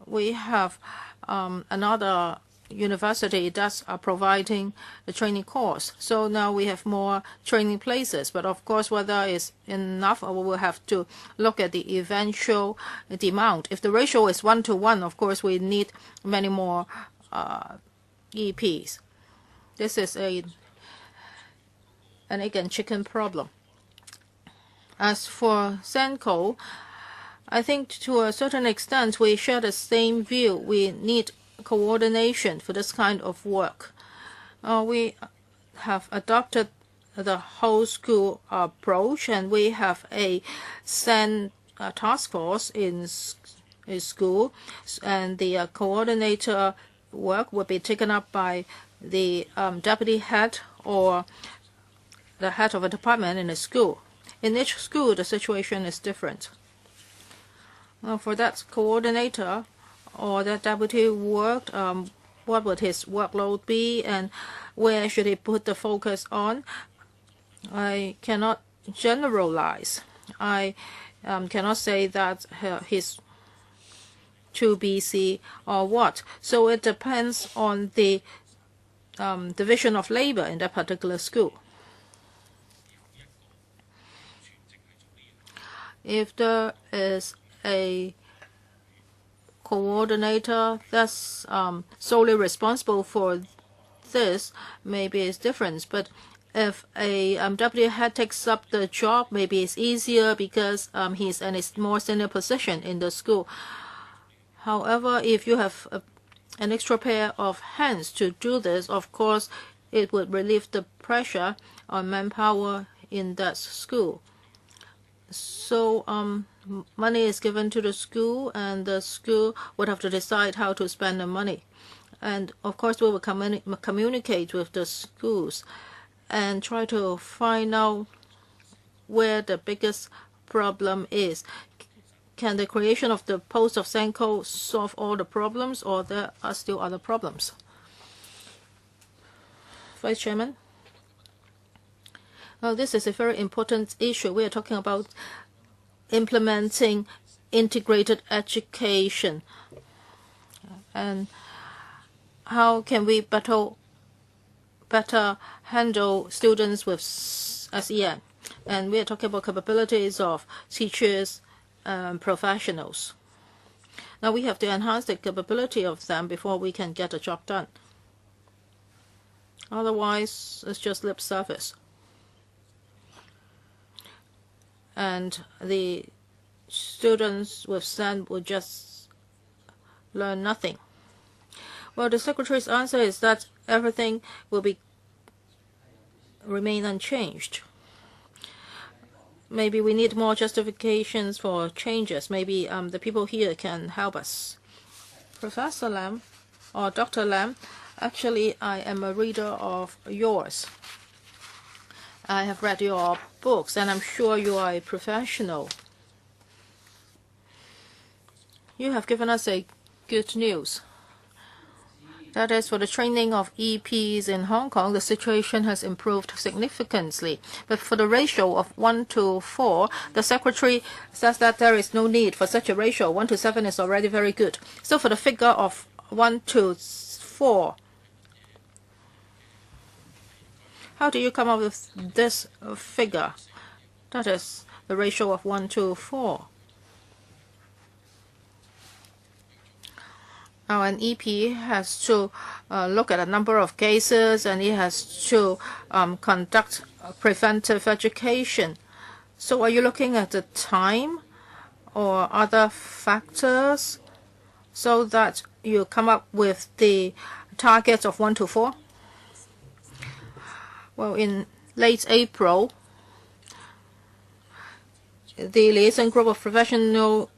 we have another university that's providing the training course. So now we have more training places. But of course, whether it's enough, or we will have to look at the eventual demand. If the ratio is 1-to-1, of course, we need many more EPs. This is an egg and chicken problem. As for SENCO, I think to a certain extent we share the same view. We need coordination for this kind of work. We have adopted the whole school approach, and we have a SEN task force in school, and the coordinator work will be taken up by the deputy head or the head of a department in a school. In each school, the situation is different. Now, for that coordinator or that deputy work, what would his workload be, and where should he put the focus on? I cannot generalize. I cannot say that he's too busy or what. So it depends on the division of labor in that particular school. If there is a coordinator that's solely responsible for this, maybe it's different. But if a deputy head takes up the job, maybe it's easier because he's in a more senior position in the school. However, if you have an extra pair of hands to do this, of course, it would relieve the pressure on manpower in that school. So money is given to the school, and the school would have to decide how to spend the money. And of course, we will communicate with the schools and try to find out where the biggest problem is. Can the creation of the post of SENCO solve all the problems, or there are still other problems? Vice Chairman? Well, this is a very important issue. We are talking about implementing integrated education. And how can we battle better handle students with SEN. And we are talking about capabilities of teachers and professionals. Now we have to enhance the capability of them before we can get the job done. Otherwise, it's just lip service. And the students with SEN will just learn nothing. Well, the Secretary's answer is that everything will remain unchanged. Maybe we need more justifications for changes. Maybe the people here can help us. Professor Lam or Dr. Lam, actually I am a reader of yours. I have read your books and I'm sure you are a professional. You have given us a good news. That is, for the training of EPs in Hong Kong, the situation has improved significantly. But for the ratio of 1 to 4, the Secretary says that there is no need for such a ratio. 1 to 7 is already very good. So for the figure of 1 to 4, how do you come up with this figure? That is the ratio of 1 to 4. Now, an EP has to look at a number of cases and he has to conduct preventive education. So are you looking at the time or other factors so that you come up with the targets of 1 to 4? Well, in late April, the liaison group of professional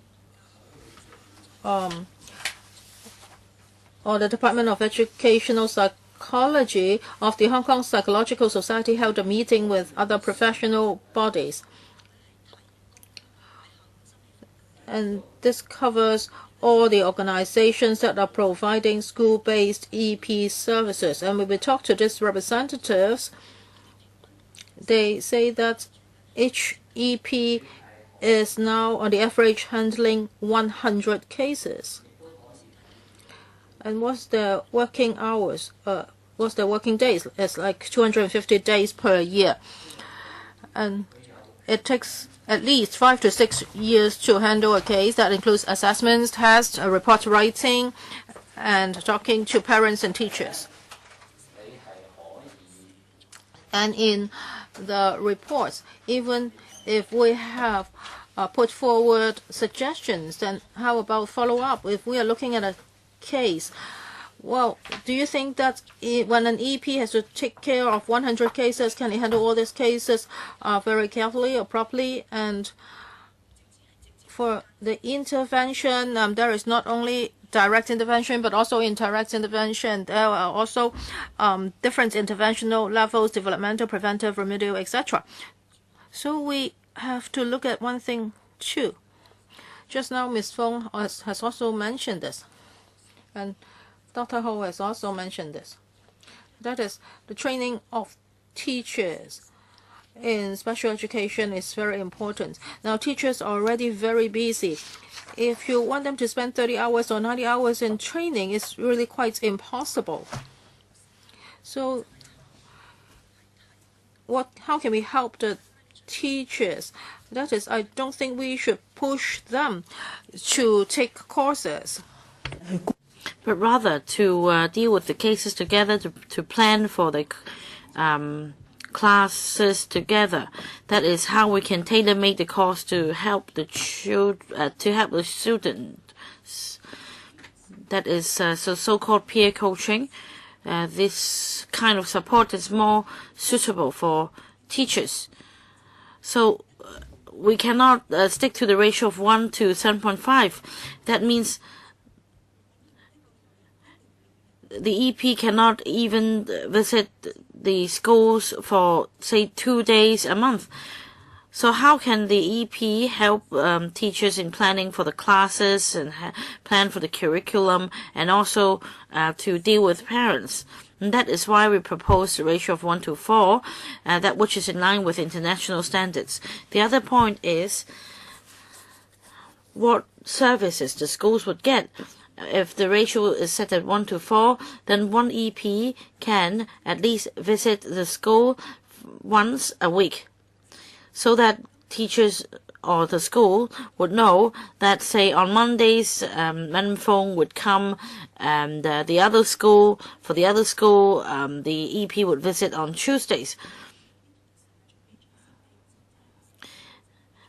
or the Department of Educational Psychology of the Hong Kong Psychological Society held a meeting with other professional bodies. And this covers all the organizations that are providing school-based EP services. And when we talk to these representatives, they say that each EP is now on the average handling 100 cases. And what's their working hours? What's their working days? It's like 250 days per year. And it takes at least 5 to 6 years to handle a case. That includes assessments, tests, report writing, and talking to parents and teachers. And in the reports, even if we have put forward suggestions, then how about follow-up? If we are looking at a case, well, do you think that when an EP has to take care of 100 cases, can he handle all these cases very carefully or properly? And for the intervention, there is not only direct intervention but also indirect intervention. There are also different interventional levels: developmental, preventive, remedial, etc. So we have to look at one thing too. Just now, Ms. Fong has also mentioned this. And Dr. Ho has also mentioned this. That is, the training of teachers in special education is very important. Now, teachers are already very busy. If you want them to spend 30 hours or 90 hours in training, it's really quite impossible. So how can we help the teachers? That is, I don't think we should push them to take courses, but rather to deal with the cases together, to plan for the classes together. That is how we can tailor-make the course to help the students. That is so-called peer coaching. This kind of support is more suitable for teachers. So we cannot stick to the ratio of 1 to 7.5. That means the EP cannot even visit the schools for, say, 2 days a month. So how can the EP help teachers in planning for the classes and plan for the curriculum, and also to deal with parents? And that is why we propose the ratio of 1 to 4, that which is in line with international standards. The other point is what services the schools would get. if the ratio is set at 1 to 4, then one EP can at least visit the school once a week, so that teachers or the school would know that, say, on Mondays, Madam Fong would come, and the other school, the EP would visit on Tuesdays.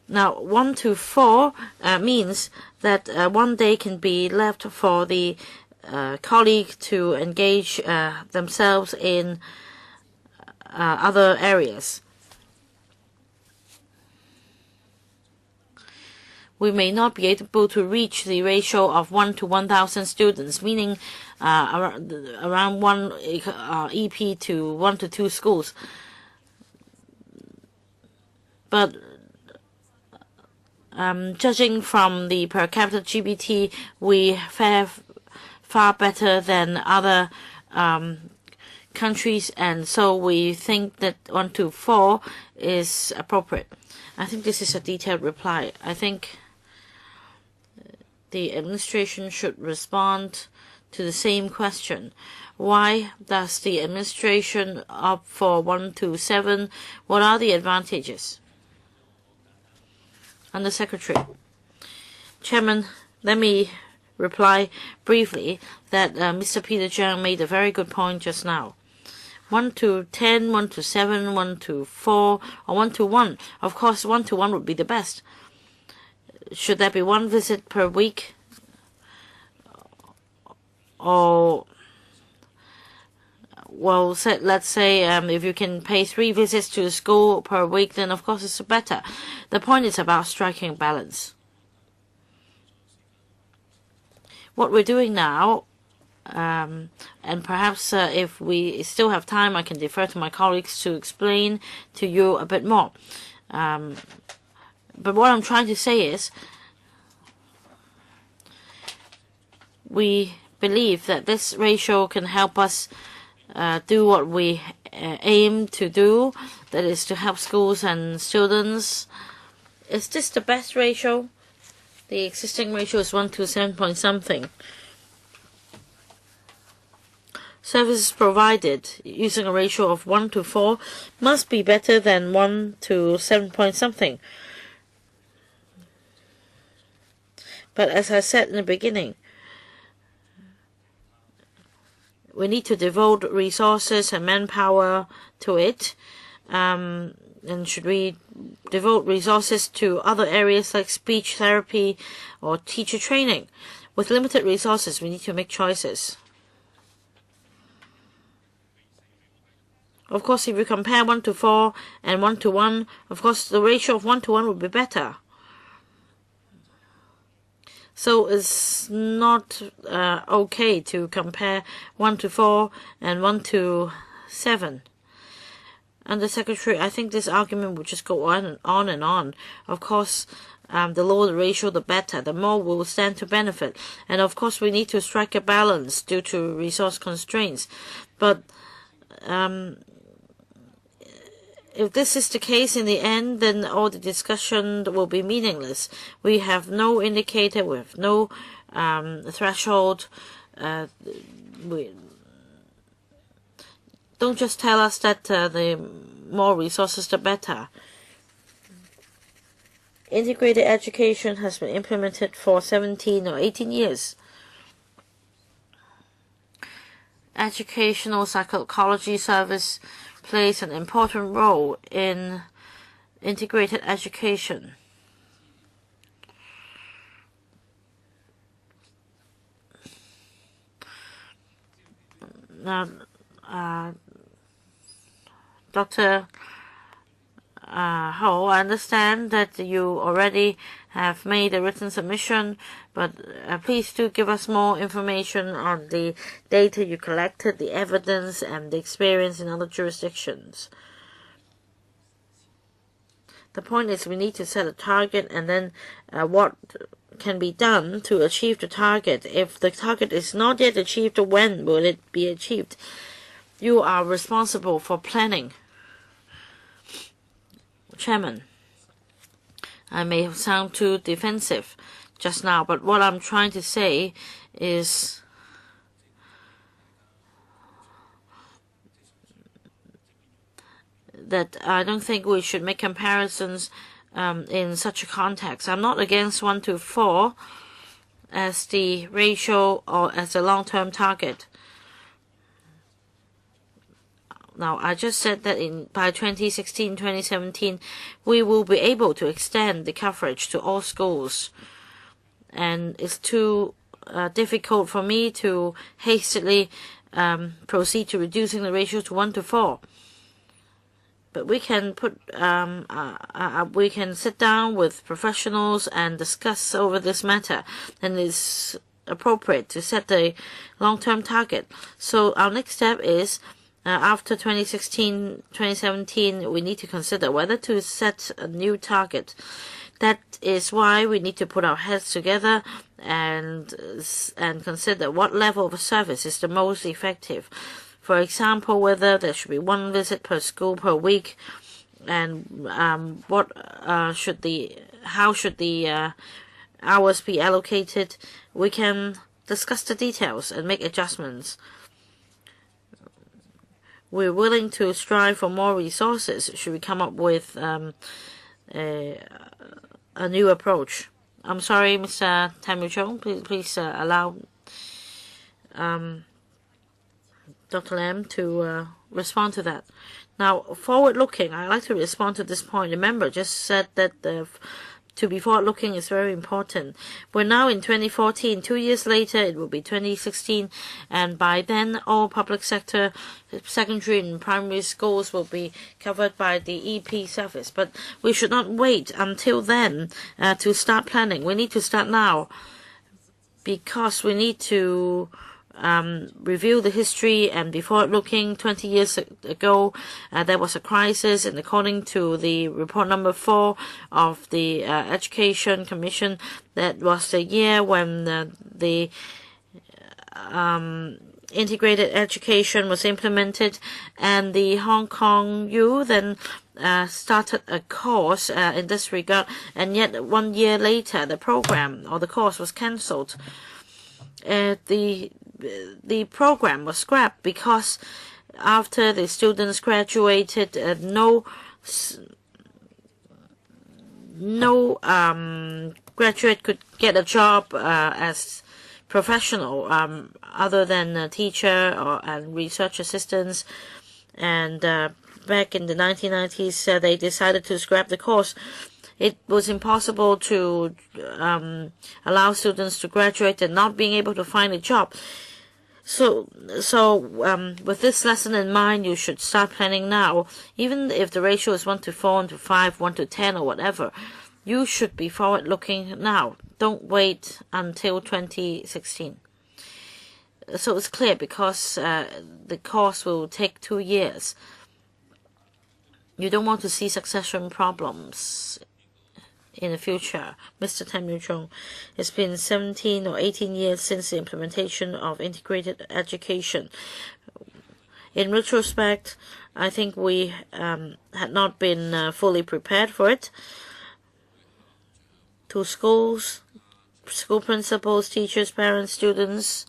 Now, 1 to 4 means that one day can be left for the colleague to engage themselves in other areas. We may not be able to reach the ratio of 1 to 1,000 students, meaning around 1 EP to 1 to 2 schools. But judging from the per capita GDP, we fare far better than other countries, and so we think that 1 to 4 is appropriate. I think this is a detailed reply. I think the administration should respond to the same question. Why does the administration opt for 1 to 7? What are the advantages? Under Secretary. Chairman, let me reply briefly that Mr. Peter Zhang made a very good point just now. 1 to 10, 1 to 7, 1 to 4, or 1 to 1. Of course, 1 to 1 would be the best. Should there be one visit per week? Or, well, let's say if you can pay 3 visits to the school per week, then of course it's better. The point is about striking balance. What we're doing now, and perhaps if we still have time, I can defer to my colleagues to explain to you a bit more. But what I'm trying to say is, we believe that this ratio can help us do what we aim to do, that is to help schools and students. Is this the best ratio? The existing ratio is 1 to 7 point something. Services provided using a ratio of 1 to 4 must be better than 1 to 7 point something. But as I said in the beginning, we need to devote resources and manpower to it. And should we devote resources to other areas like speech therapy or teacher training? With limited resources, we need to make choices. Of course, if you compare 1 to 4 and 1 to 1, of course, the ratio of 1 to 1 would be better. So it's not okay to compare 1 to 4 and 1 to 7. Under Secretary, I think this argument would just go on and on and on. Of course, the lower the ratio, the better. The more we will stand to benefit. And of course, we need to strike a balance due to resource constraints. But if this is the case in the end, then all the discussion will be meaningless. We have no indicator, we have no threshold. Don't just tell us that the more resources, the better. Integrated education has been implemented for 17 or 18 years. Educational psychology service plays an important role in integrated education. Now, Dr. Ho, I understand that you already have made a written submission, but please do give us more information on the data you collected, the evidence, and the experience in other jurisdictions. The point is we need to set a target, and then what can be done to achieve the target. If the target is not yet achieved, when will it be achieved? You are responsible for planning. Chairman, I may sound too defensive just now, but what I'm trying to say is that I don't think we should make comparisons in such a context. I'm not against 1 to 4 as the ratio or as a long-term target. Now, I just said that by 2016, 2017, we will be able to extend the coverage to all schools. And it's too difficult for me to hastily proceed to reducing the ratio to 1 to 4. But we can we can sit down with professionals and discuss over this matter, and it's appropriate to set the long-term target. So our next step is after 2016, 2017, we need to consider whether to set a new target. That is why we need to put our heads together and consider what level of service is the most effective. For example, whether there should be 1 visit per school per week, and how should the hours be allocated. We can discuss the details and make adjustments. We're willing to strive for more resources should we come up with a new approach. I'm sorry, Mr. Tamu Chung, please allow Dr. Lam to respond to that. Now, forward-looking, I'd like to respond to this point. The member just said that to be forward-looking is very important. We're now in 2014. 2 years later, it will be 2016, and by then, all public sector, secondary and primary schools will be covered by the EP service. But we should not wait until then to start planning. We need to start now, because we need to review the history. And before looking 20 years ago, there was a crisis, and according to the report number 4 of the Education Commission, that was the year when the integrated education was implemented, and the Hong Kong U then started a course in this regard, and yet 1 year later the program or the course was cancelled. The program was scrapped because after the students graduated, no graduate could get a job as professional other than a teacher and research assistants. And back in the 1990s, they decided to scrap the course. It was impossible to allow students to graduate and not being able to find a job. So with this lesson in mind, you should start planning now. Even if the ratio is 1 to 4, 1 to 5, 1 to 10, or whatever, you should be forward-looking now. Don't wait until 2016. So it's clear, because the course will take 2 years. You don't want to see succession problems in the future. Mr. Tam Yu Chung, it's been 17 or 18 years since the implementation of integrated education. In retrospect, I think we had not been fully prepared for it. To schools, school principals, teachers, parents, students,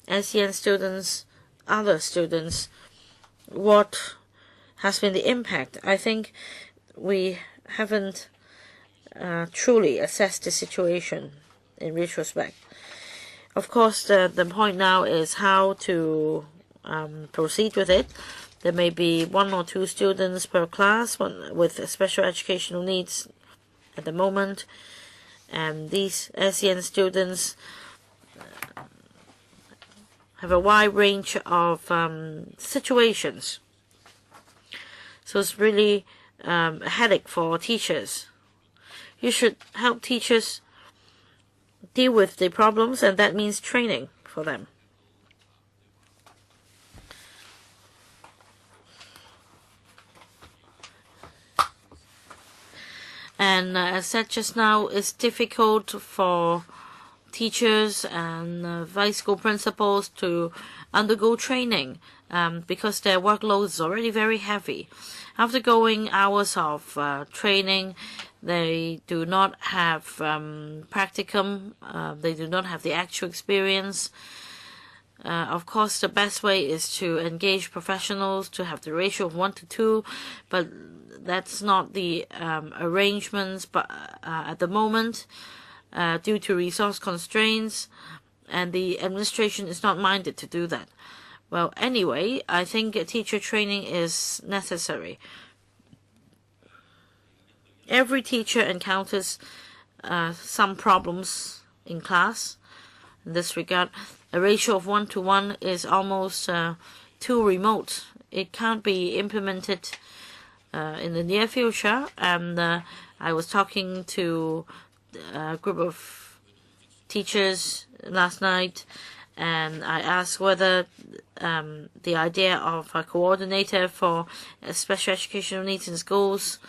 SEN students, other students, what has been the impact? I think we haven't truly assessed the situation in retrospect. Of course, the point now is how to proceed with it. There may be 1 or 2 students per class with special educational needs at the moment, and these SEN students have a wide range of situations. So it's really a headache for teachers. You should help teachers deal with the problems, and that means training for them. And as said just now, it's difficult for teachers and vice school principals to undergo training because their workload is already very heavy. After going hours of training, they do not have practicum, they do not have the actual experience. Of course, the best way is to engage professionals to have the ratio of 1 to 2, but that's not the arrangements at the moment due to resource constraints, and the administration is not minded to do that. Well, anyway, I think teacher training is necessary. Every teacher encounters some problems in class. In this regard, a ratio of 1 to 1 is almost too remote. It can't be implemented in the near future. And I was talking to a group of teachers last night, and I asked whether the idea of a coordinator for special educational needs in schools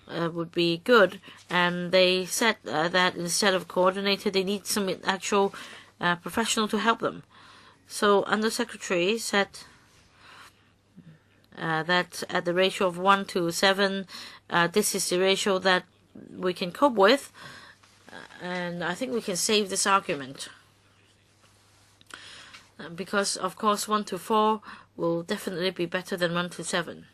would be good, and they said that instead of coordinator, they need some actual professional to help them. So Undersecretary said that at the ratio of 1 to 7, this is the ratio that we can cope with, and I think we can save this argument. Because, of course, 1 to 4 will definitely be better than 1 to 7.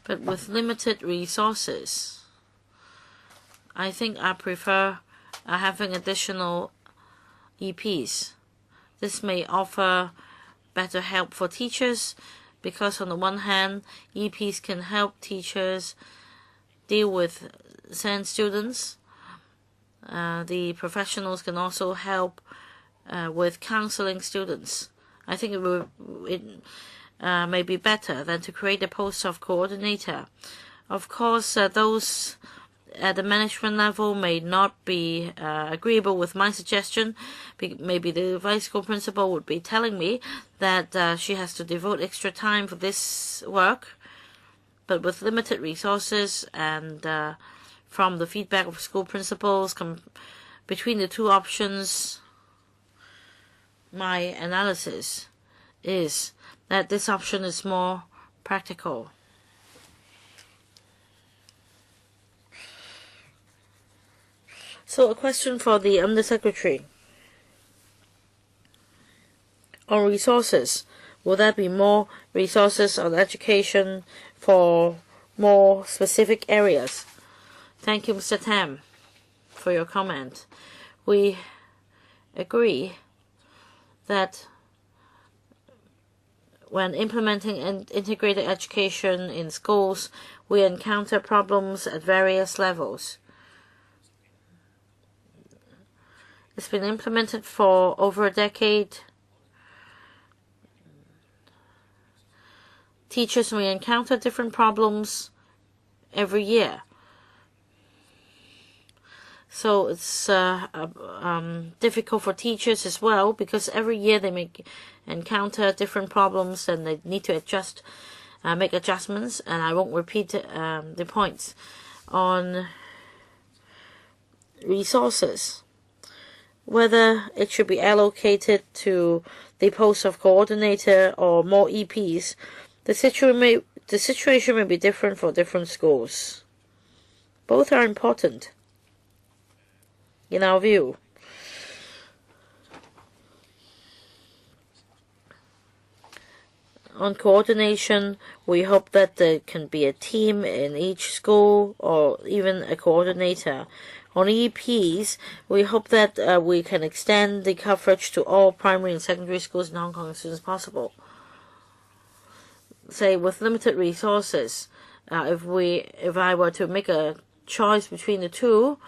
But with limited resources, I think I prefer having additional EPs. This may offer better help for teachers because on the one hand, EPs can help teachers deal with SEN students. The professionals can also help with counseling students. I think it may be better than to create a post of coordinator. Of course, those at the management level may not be agreeable with my suggestion. Maybe the vice school principal would be telling me that she has to devote extra time for this work. But with limited resources and from the feedback of school principals between the two options, my analysis is that this option is more practical. So a question for the Undersecretary. On resources, will there be more resources on education for more specific areas? Thank you, Mr. Tam, for your comment. We agree that when implementing integrated education in schools, we encounter problems at various levels. It's been implemented for over a decade. Teachers may encounter different problems every year. So it's difficult for teachers as well because every year they may encounter different problems and they need to make adjustments. And I won't repeat the points on resources. Whether it should be allocated to the post of coordinator or more EPs, the situation may be different for different schools. Both are important, in our view. On coordination, we hope that there can be a team in each school or even a coordinator. On EPs, we hope that we can extend the coverage to all primary and secondary schools in Hong Kong as soon as possible. Say, with limited resources, if I were to make a choice between the two,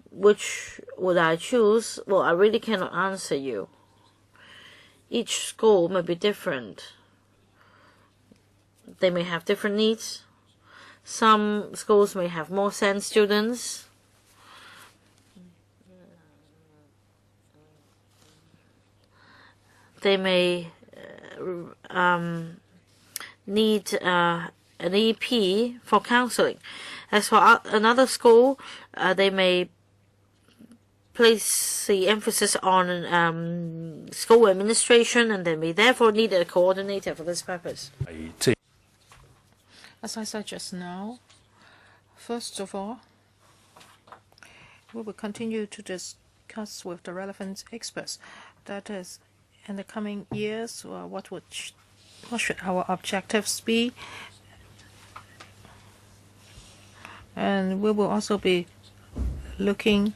which would I choose? Well, I really cannot answer you. Each school may be different. They may have different needs. Some schools may have more SEN students. They may need an EP for counseling. As for another school, they may place the emphasis on school administration, and they may therefore need a coordinator for this purpose. As I said just now, first of all, we will continue to discuss with the relevant experts. That is, in the coming years, what should our objectives be? And we will also be looking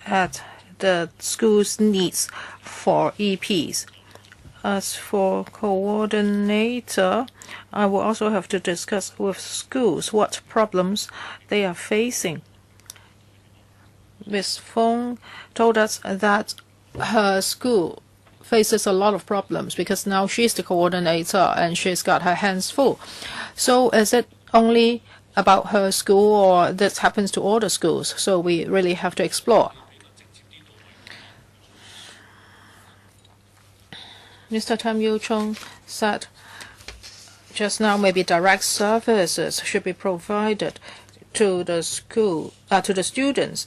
at the school's needs for EPs. As for coordinator, I will also have to discuss with schools what problems they are facing. Ms. Fong told us that her school faces a lot of problems because now she's the coordinator and she's got her hands full. So is it only about her school, or this happens to all the schools? So we really have to explore. Mr. Tam Yu-chung said just now maybe direct services should be provided to the school, to the students,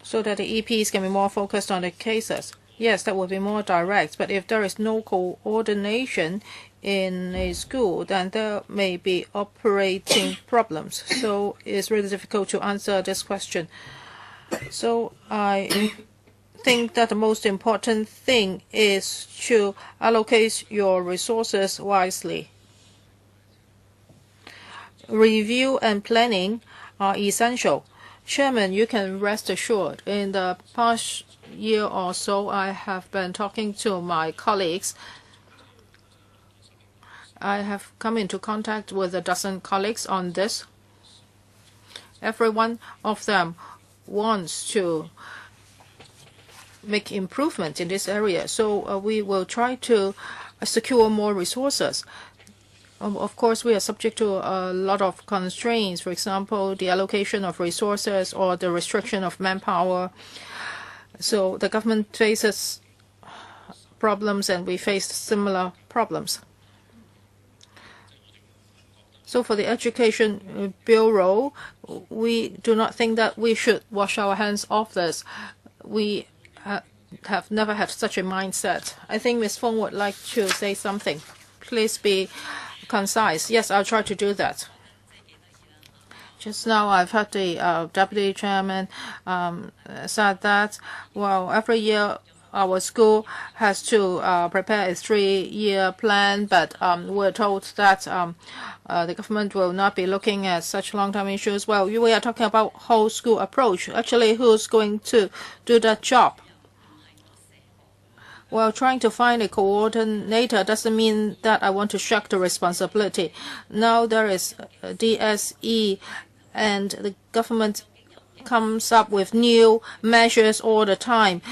so that the EPs can be more focused on the cases. Yes, that would be more direct, but if there is no coordination in a school, then there may be operating problems. So it's really difficult to answer this question. So I think that the most important thing is to allocate your resources wisely. Review and planning are essential. Chairman, you can rest assured, in the past year or so, I have been talking to my colleagues. I have come into contact with a dozen colleagues on this. Every one of them wants to make improvement in this area. So we will try to secure more resources. Of course, we are subject to a lot of constraints, for example, the allocation of resources or the restriction of manpower. So the government faces problems and we face similar problems. So for the Education Bureau, we do not think that we should wash our hands off this. We have never had such a mindset. I think Ms. Fong would like to say something. Please be concise. Yes, I'll try to do that. Just now I've heard the Deputy Chairman said that, well, every year our school has to prepare a 3-year plan, but we're told that the government will not be looking at such long-term issues. Well, we are talking about whole school approach. Actually, who's going to do that job? Well, trying to find a coordinator doesn't mean that I want to shirk the responsibility. Now there is DSE, and the government comes up with new measures all the time.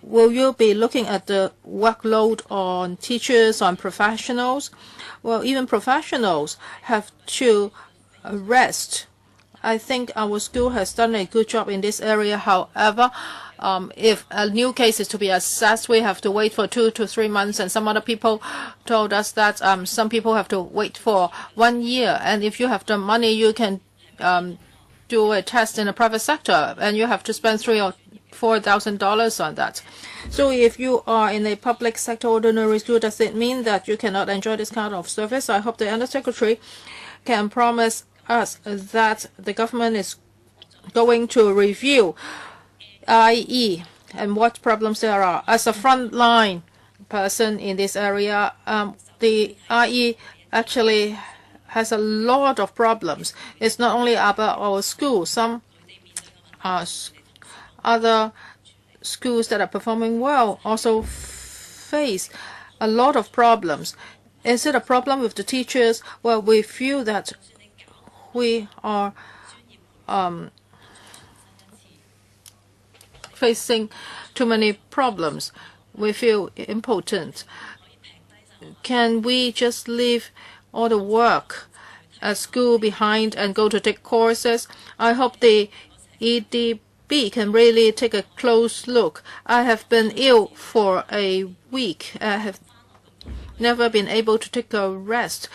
Will you be looking at the workload on teachers, on professionals? Well, even professionals have to rest. I think our school has done a good job in this area. However, if a new case is to be assessed, we have to wait for 2 to 3 months, and some other people told us that some people have to wait for 1 year. And if you have the money, you can do a test in the private sector, and you have to spend $3,000 or $4,000 on that. So if you are in a public sector ordinary school, does it mean that you cannot enjoy this kind of service? I hope the Undersecretary can promise us that the government is going to review IE and what problems there are. As a frontline person in this area, the IE actually has a lot of problems. It's not only about our school. Some other schools that are performing well also face a lot of problems. Is it a problem with the teachers? Well, we feel that we are facing too many problems. We feel impotent. Can we just leave all the work at school behind and go to take courses? I hope the EDB can really take a close look. I have been ill for a week. I have never been able to take a rest.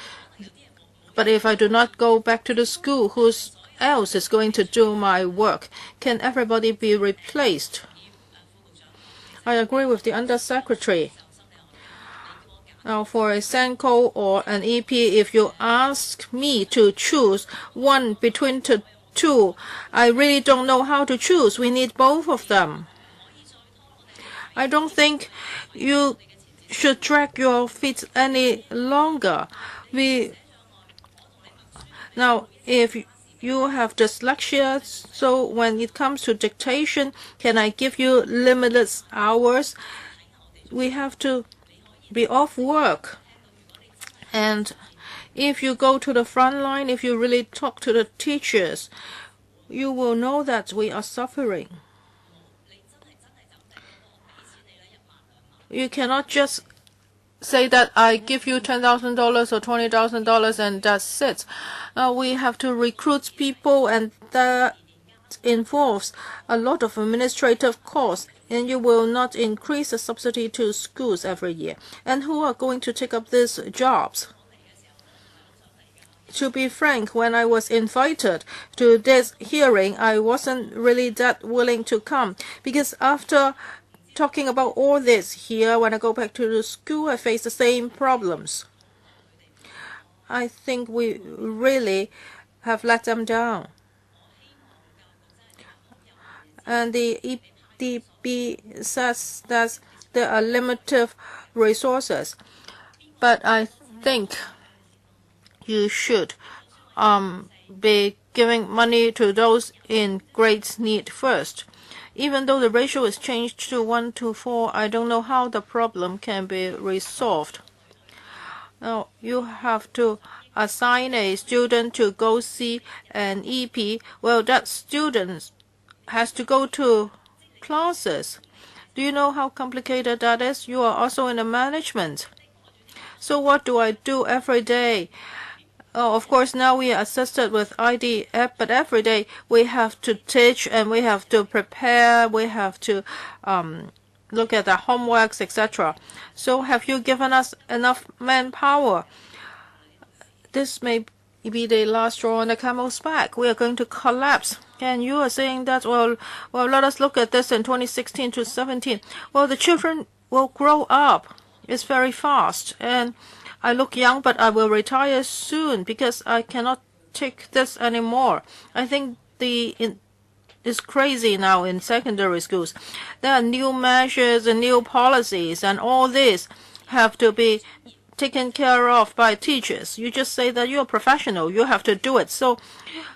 But if I do not go back to the school, who else is going to do my work? Can everybody be replaced? I agree with the Undersecretary. Now, for a SENCO or an EP, if you ask me to choose one between the two, I really don't know how to choose. We need both of them. I don't think you should drag your feet any longer. Now, if you have dyslexia, so when it comes to dictation, can I give you limitless hours? We have to be off work. And if you go to the front line, if you really talk to the teachers, you will know that we are suffering. You cannot just say that I give you $10,000 or $20,000 and that's it. We have to recruit people, and that involves a lot of administrative costs, and you will not increase the subsidy to schools every year. And who are going to take up these jobs? To be frank, when I was invited to this hearing, I wasn't really that willing to come, because after talking about all this here, when I go back to the school, I face the same problems. I think we really have let them down. And the EDB says that there are limited resources. But I think you should be giving money to those in great need first. Even though the ratio is changed to 1:4, I don't know how the problem can be resolved. Now, you have to assign a student to go see an EP. Well, that student has to go to classes. Do you know how complicated that is? You are also in the management. So what do I do every day? Oh, of course, now we are assisted with ID app, but every day we have to teach and we have to prepare, we have to look at the homeworks, etc. So have you given us enough manpower? This may be the last straw on the camel's back. We are going to collapse. And you are saying that, well, let us look at this in 2016 to 17. Well, the children will grow up. It's very fast. And I look young, but I will retire soon because I cannot take this anymore. I think it's crazy now in secondary schools. There are new measures and new policies, and all this have to be taken care of by teachers. You just say that you're a professional. You have to do it. So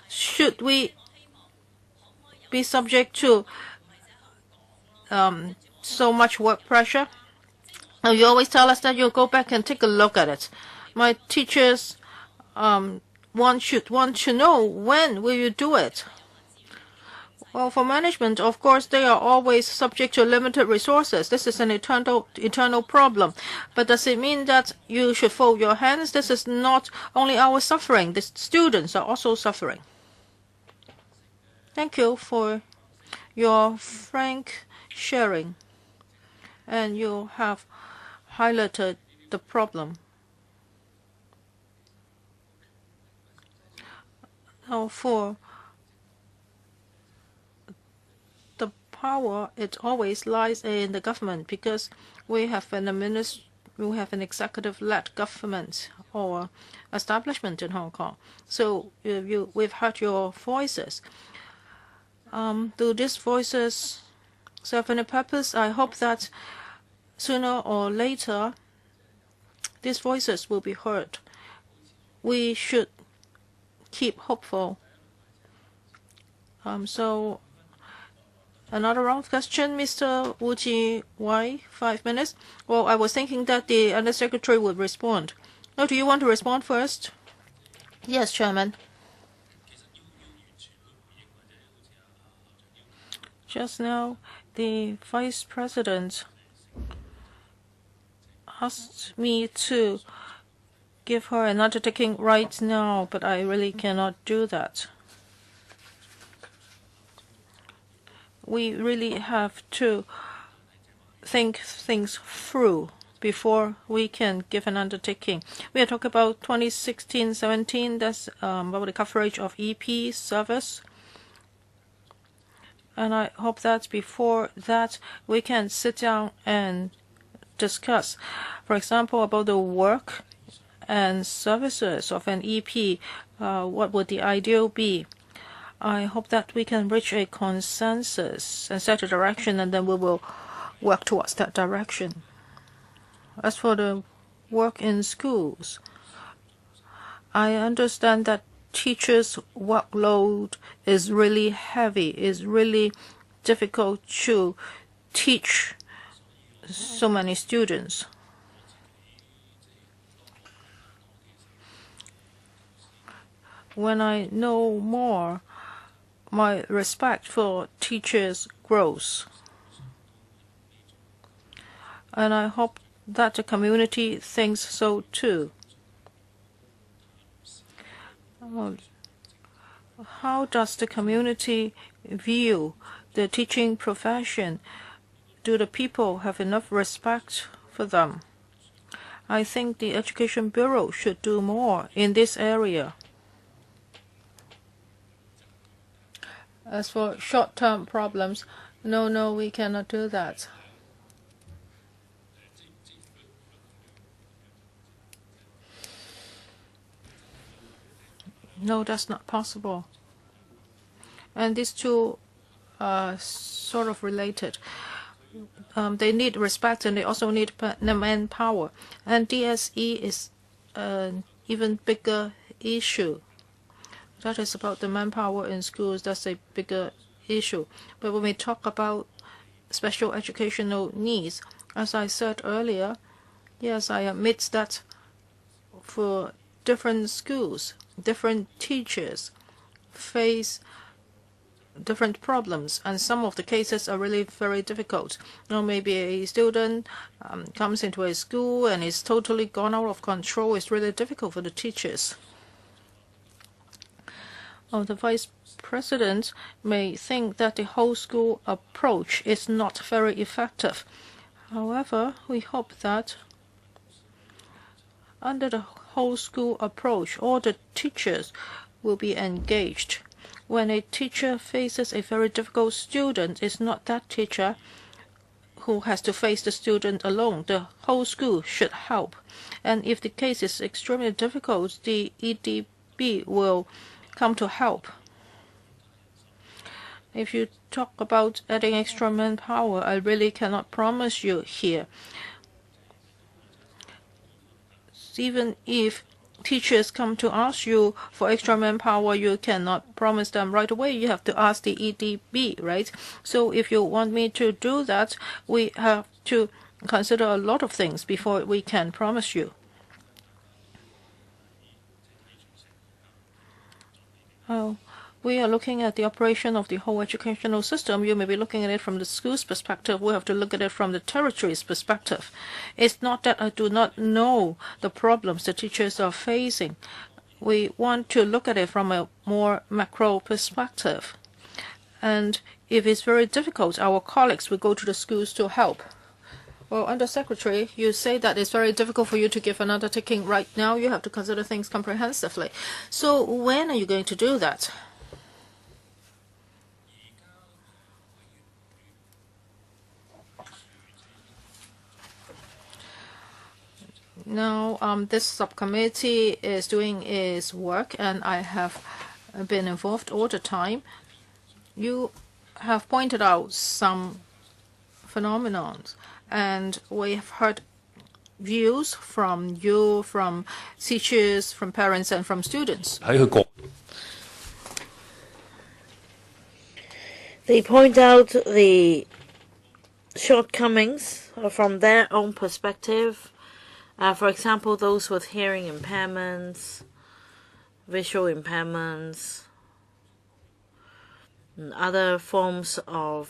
should we be subject to so much work pressure? Now, you always tell us that you'll go back and take a look at it. My teachers want to know, when will you do it? Well, for management, of course, they are always subject to limited resources. This is an eternal problem. But does it mean that you should fold your hands? This is not only our suffering. The students are also suffering. Thank you for your frank sharing. And you have highlighted the problem. Now, for the power, it always lies in the government, because we have an executive-led government or establishment in Hong Kong. So we've heard your voices. Do these voices serve any purpose? I hope that sooner or later these voices will be heard. We should keep hopeful. So another round of question, Mr. Wu Ji-wai, 5 minutes. Well, I was thinking that the Undersecretary would respond. Oh, do you want to respond first? Yes, Chairman. Just now, the Vice President asked me to give her an undertaking right now, but I really cannot do that. We really have to think things through. before we can give an undertaking. We are talking about 2016-17. That's about the coverage of EP service. And I hope that before that we can sit down and discuss, for example, about the work and services of an EP. What would the ideal be? I hope that we can reach a consensus and set a direction, and then we will work towards that direction. As for the work in schools, I understand that teachers' workload is really heavy, is really difficult to teach so many students. When I know more, my respect for teachers grows. And I hope that the community thinks so too. How does the community view the teaching profession? Do the people have enough respect for them? I think the Education Bureau should do more in this area. As for short-term problems, no, we cannot do that. No, that's not possible. And these two are sort of related. They need respect and they also need manpower. And DSE is an even bigger issue. That is about the manpower in schools. That's a bigger issue. But when we talk about special educational needs, as I said earlier, yes, I admit that for different schools, different teachers face different problems, and some of the cases are really very difficult. Maybe a student comes into a school and is totally gone out of control. It's really difficult for the teachers. The vice president may think that the whole school approach is not very effective. However, we hope that under the whole school approach, all the teachers will be engaged. When a teacher faces a very difficult student, it's not that teacher who has to face the student alone. The whole school should help. And if the case is extremely difficult, the EDB will come to help. If you talk about adding extra manpower, I really cannot promise you here. Even if teachers come to ask you for extra manpower, you cannot promise them right away. You have to ask the EDB, right? So if you want me to do that, we have to consider a lot of things before we can promise you. We are looking at the operation of the whole educational system. You may be looking at it from the school's perspective. We have to look at it from the territory's perspective. It's not that I do not know the problems the teachers are facing. We want to look at it from a more macro perspective. And if it's very difficult, our colleagues will go to the schools to help. Well, Under Secretary, you say that it's very difficult for you to give an undertaking right now. You have to consider things comprehensively. So when are you going to do that? Now, this subcommittee is doing its work, and I have been involved all the time. You have pointed out some phenomena, and we have heard views from you, from teachers, from parents, and from students. They point out the shortcomings from their own perspective. For example, those with hearing impairments, visual impairments, and other forms of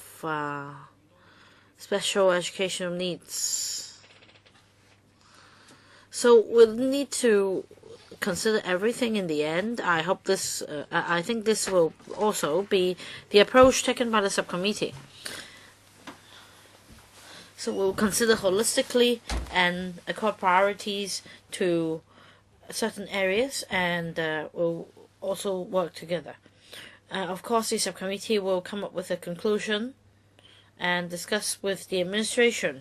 special educational needs. So we'll need to consider everything in the end. I hope this. I think this will also be the approach taken by the subcommittee. So we'll consider holistically and accord priorities to certain areas, and we'll also work together. Of course, the subcommittee will come up with a conclusion and discuss with the administration.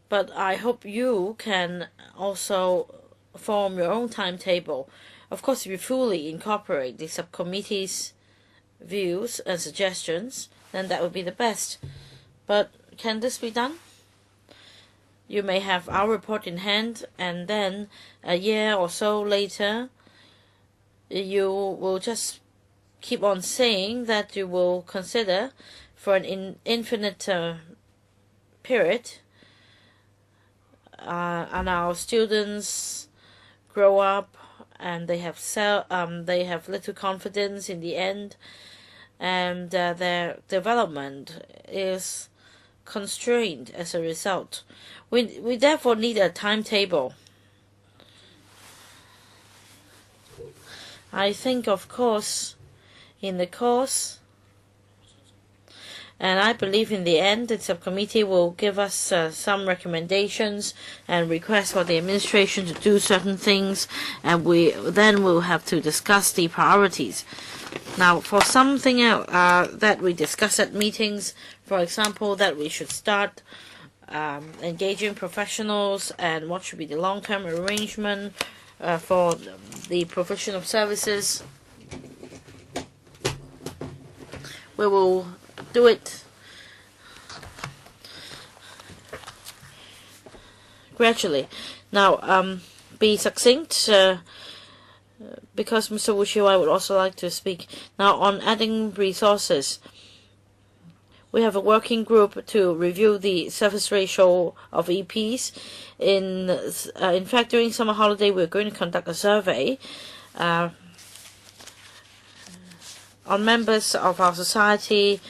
But I hope you can also form your own timetable. Of course, if you fully incorporate the subcommittee's views and suggestions, then that would be the best. But can this be done? You may have our report in hand, and then a year or so later, you will just keep on saying that you will consider for an infinite period, and our students grow up and they have little confidence in the end, and their development is constrained as a result. We therefore need a timetable. I think, of course, in the course, and I believe in the end, the subcommittee will give us some recommendations and requests for the administration to do certain things, and we then will have to discuss the priorities. Now, for something else that we discuss at meetings, for example, that we should start engaging professionals and what should be the long-term arrangement for the provision of services, we will do it gradually. Now, be succinct, because Mr. Wuxiu, would also like to speak. Now, on adding resources, we have a working group to review the service ratio of EPs. In fact, during summer holiday, we're going to conduct a survey on members of our society,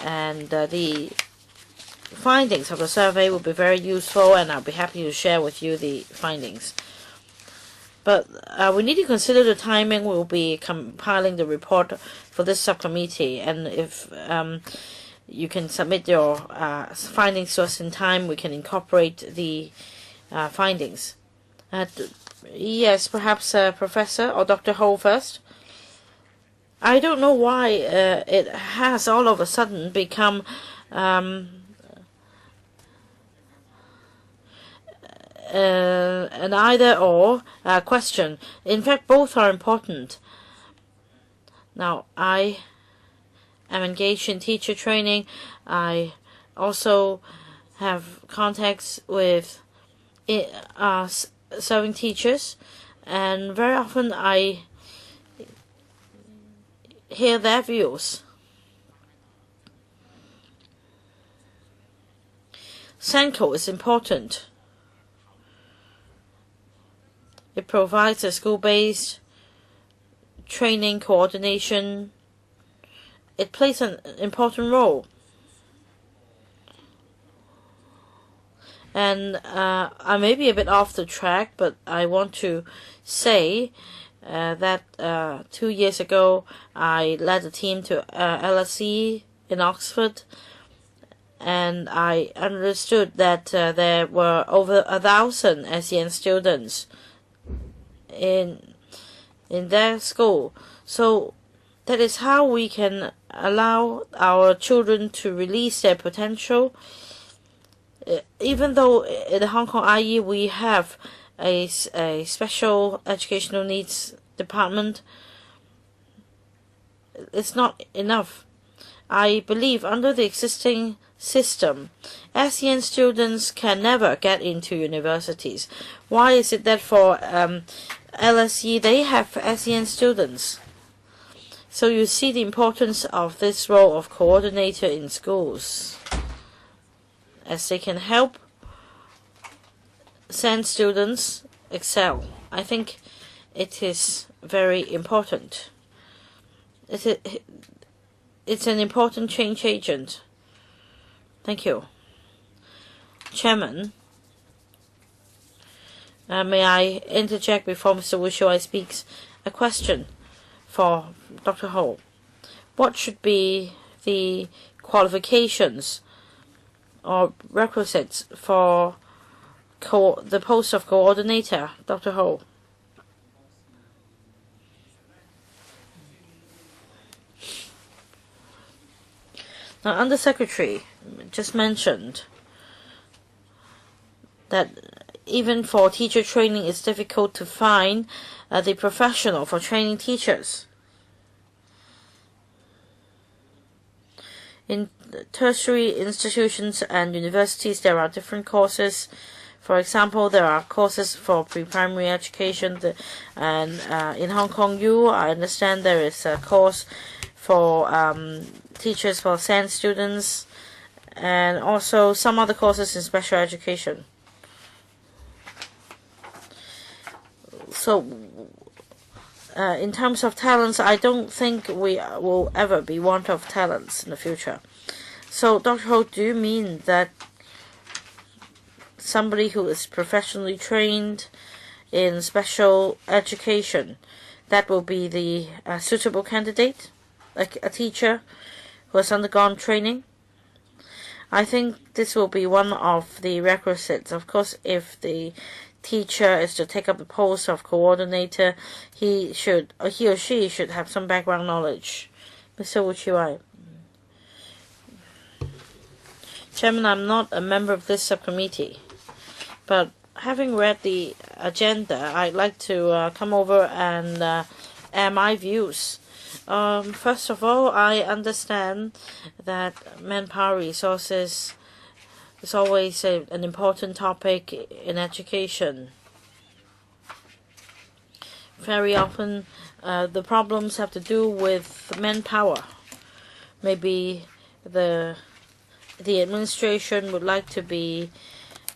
and the findings of the survey will be very useful, and I'll be happy to share with you the findings. But we need to consider the timing. We'll be compiling the report for this subcommittee, and if you can submit your findings to us in time, we can incorporate the findings. Yes, perhaps Professor or Dr. Ho first. I don't know why it has all of a sudden become an either-or question. In fact, both are important. Now, I am engaged in teacher training. I also have contacts with serving teachers, and very often I hear their views. Senko is important. It provides a school-based training coordination. It plays an important role. And I may be a bit off the track, but I want to say that 2 years ago I led a team to LSE in Oxford, and I understood that there were over 1,000 SEN students in their school. So that is how we can allow our children to release their potential. Even though in the Hong Kong IE we have a special educational needs department, it's not enough. I believe under the existing system, SEN students can never get into universities. Why is it that for LSE they have SEN students? So you see the importance of this role of coordinator in schools, as they can help SEN students excel. I think it is very important. It's an important change agent. Thank you. Chairman, may I interject before Mr. Wuxiu speaks? A question for Dr. Ho. What should be the qualifications or requisites for the post of coordinator, Dr. Ho? Now, Undersecretary just mentioned that even for teacher training, it's difficult to find the professional for training teachers. In tertiary institutions and universities, there are different courses. For example, there are courses for pre-primary education, and in Hong Kong U, I understand there is a course for teachers for SEN students, and also some other courses in special education. So, in terms of talents, I don't think we will ever be want of talents in the future. So, Dr. Ho, do you mean that somebody who is professionally trained in special education, that will be the suitable candidate, like a teacher who has undergone training? I think this will be one of the requisites. Of course, if the teacher is to take up the post of coordinator, he or she should have some background knowledge. Mr. Wu Chiwai. Chairman, I'm not a member of this subcommittee, but having read the agenda, I'd like to come over and air my views. First of all, I understand that manpower resources is always an important topic in education. Very often, the problems have to do with manpower. Maybe the administration would like to be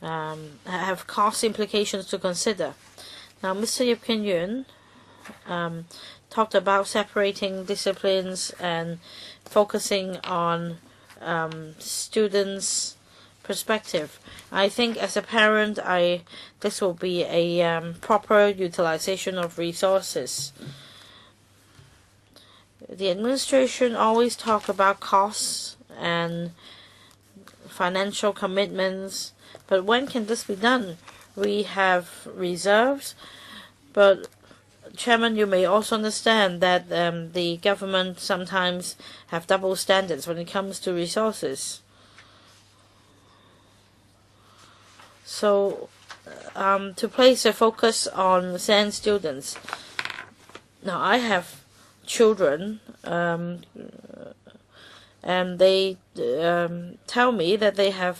have cost implications to consider. Now, Mr. Yip Kin Yuen talked about separating disciplines and focusing on students' perspective. I think as a parent, this will be a proper utilization of resources. The administration always talk about costs and financial commitments, but when can this be done? We have reserves, but Chairman, you may also understand that the government sometimes have double standards when it comes to resources. So, to place a focus on SEN students. Now, I have children, and they tell me that they have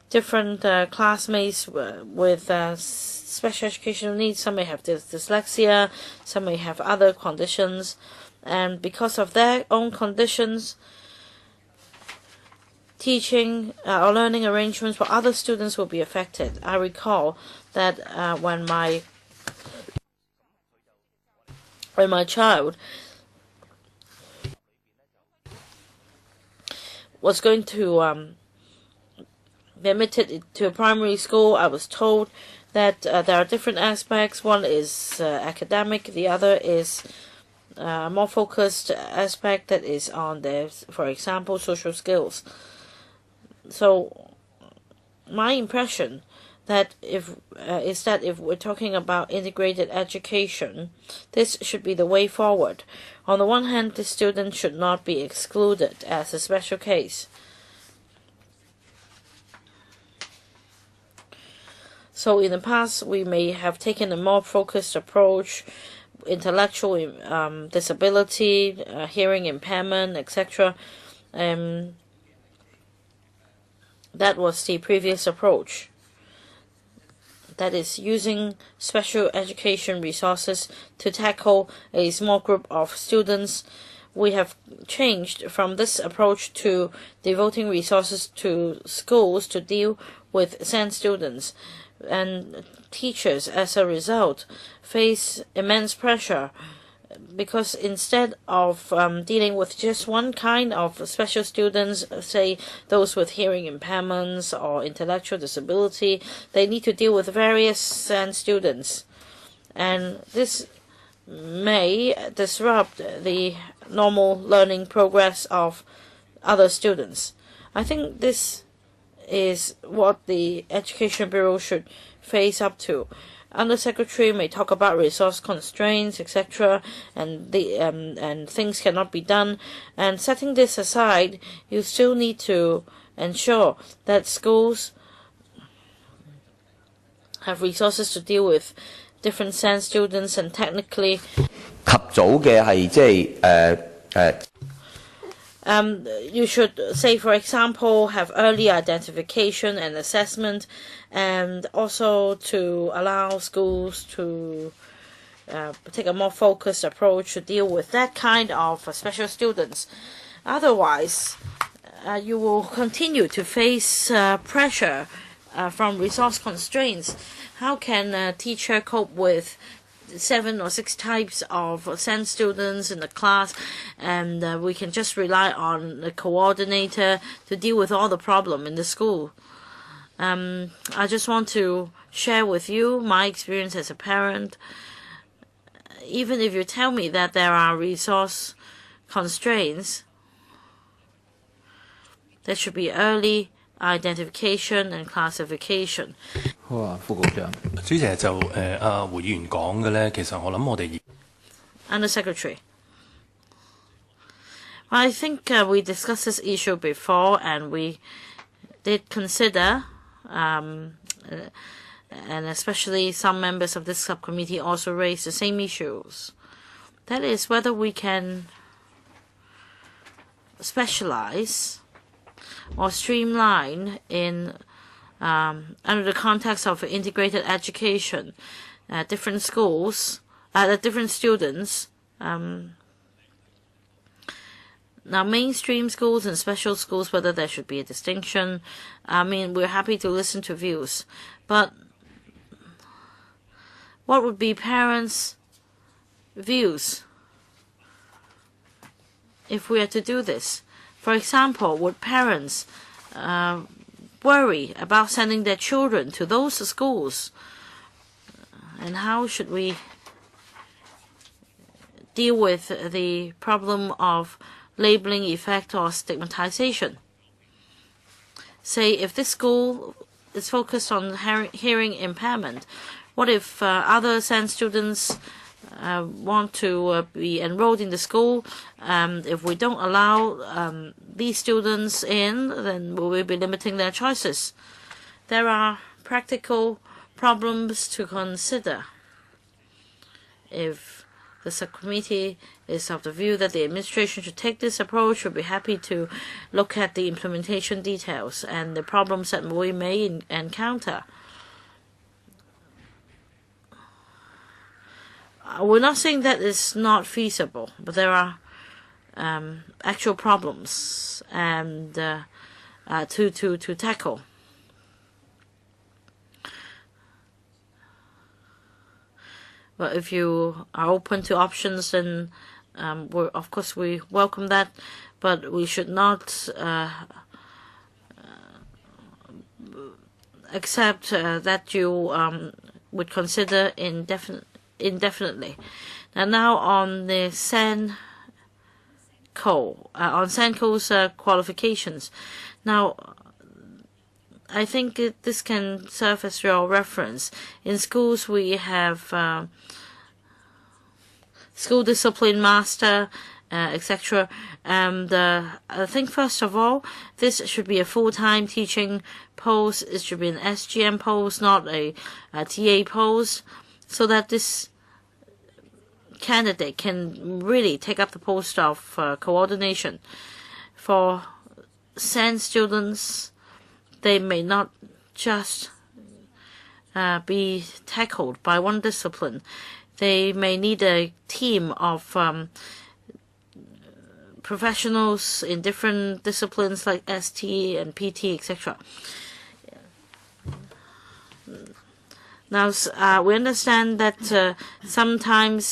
different classmates with special educational needs. Some may have dyslexia, some may have other conditions, and because of their own conditions, teaching or learning arrangements for other students will be affected. I recall that when my child was going to be admitted to a primary school, I was told that there are different aspects. One is academic, the other is a more focused aspect that is on their, for example, social skills. So my impression is that if we're talking about integrated education, this should be the way forward. On the one hand, the student should not be excluded as a special case. So in the past, we may have taken a more focused approach, intellectual disability, hearing impairment, etc. That was the previous approach. That is using special education resources to tackle a small group of students. We have changed from this approach to devoting resources to schools to deal with SEN students. And teachers, as a result, face immense pressure because instead of dealing with just one kind of special students, say those with hearing impairments or intellectual disability, they need to deal with various SEN students. And this may disrupt the normal learning progress of other students. I think this is what the Education Bureau should face up to. Undersecretary may talk about resource constraints, etc., and things cannot be done. And setting this aside, you still need to ensure that schools have resources to deal with different SEN students and technically you should say, for example, have early identification and assessment, and also to allow schools to take a more focused approach to deal with that kind of special students. Otherwise, you will continue to face pressure from resource constraints. How can a teacher cope with 7 or 6 types of SEN students in the class, and we can just rely on the coordinator to deal with all the problem in the school? I just want to share with you my experience as a parent. Even if you tell me that there are resource constraints, there should be early identification and classification. 好啊，副局長。主席就胡議員講嘅咧，其實我諗我哋 Undersecretary. I think we discussed this issue before, and we did consider, and especially some members of this subcommittee also raised the same issues. That is whether we can specialize or streamline in under the context of integrated education, different schools, different students. Now, mainstream schools and special schools, whether there should be a distinction. I mean, we're happy to listen to views, but what would be parents' views if we are to do this? For example, would parents worry about sending their children to those schools? And how should we deal with the problem of labeling effect or stigmatization? Say, if this school is focused on hearing impairment, what if other SEN students want to be enrolled in the school? If we don't allow these students in, then we will be limiting their choices. There are practical problems to consider. If the subcommittee is of the view that the administration should take this approach, we'll be happy to look at the implementation details and the problems that we may encounter. We're not saying that it's not feasible, but there are actual problems and to tackle. But if you are open to options, then of course we welcome that. But we should not accept that you would consider indefinitely. Now on the SENCO's qualifications. Now, I think this can serve as your reference. In schools, we have school discipline master, etc. And I think first of all, this should be a full-time teaching post. It should be an SGM post, not a TA post, so that this candidate can really take up the post of coordination. For SEN students, they may not just be tackled by one discipline. They may need a team of professionals in different disciplines like ST and PT, etc. Now, we understand that sometimes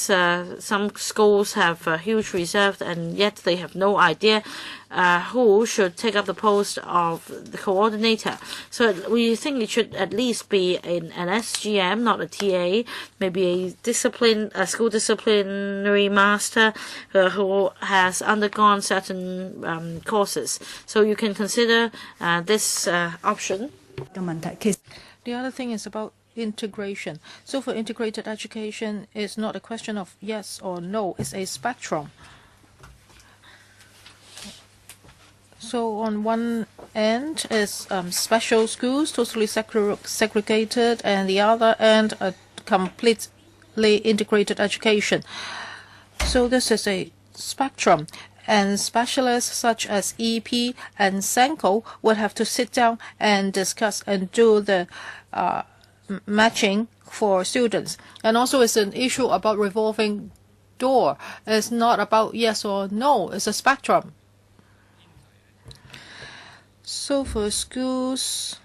some schools have huge reserves and yet they have no idea who should take up the post of the coordinator. So we think it should at least be an SGM, not a TA, maybe a school disciplinary master who has undergone certain courses. So you can consider this option. The other thing is about integration. So for integrated education, it's not a question of yes or no, it's a spectrum. So on one end is special schools, totally segregated, and the other end a completely integrated education. So this is a spectrum. And specialists such as EP and Senko would have to sit down and discuss and do the matching for students. And also it's an issue about revolving door. It's not about yes or no, it's a spectrum. So for schools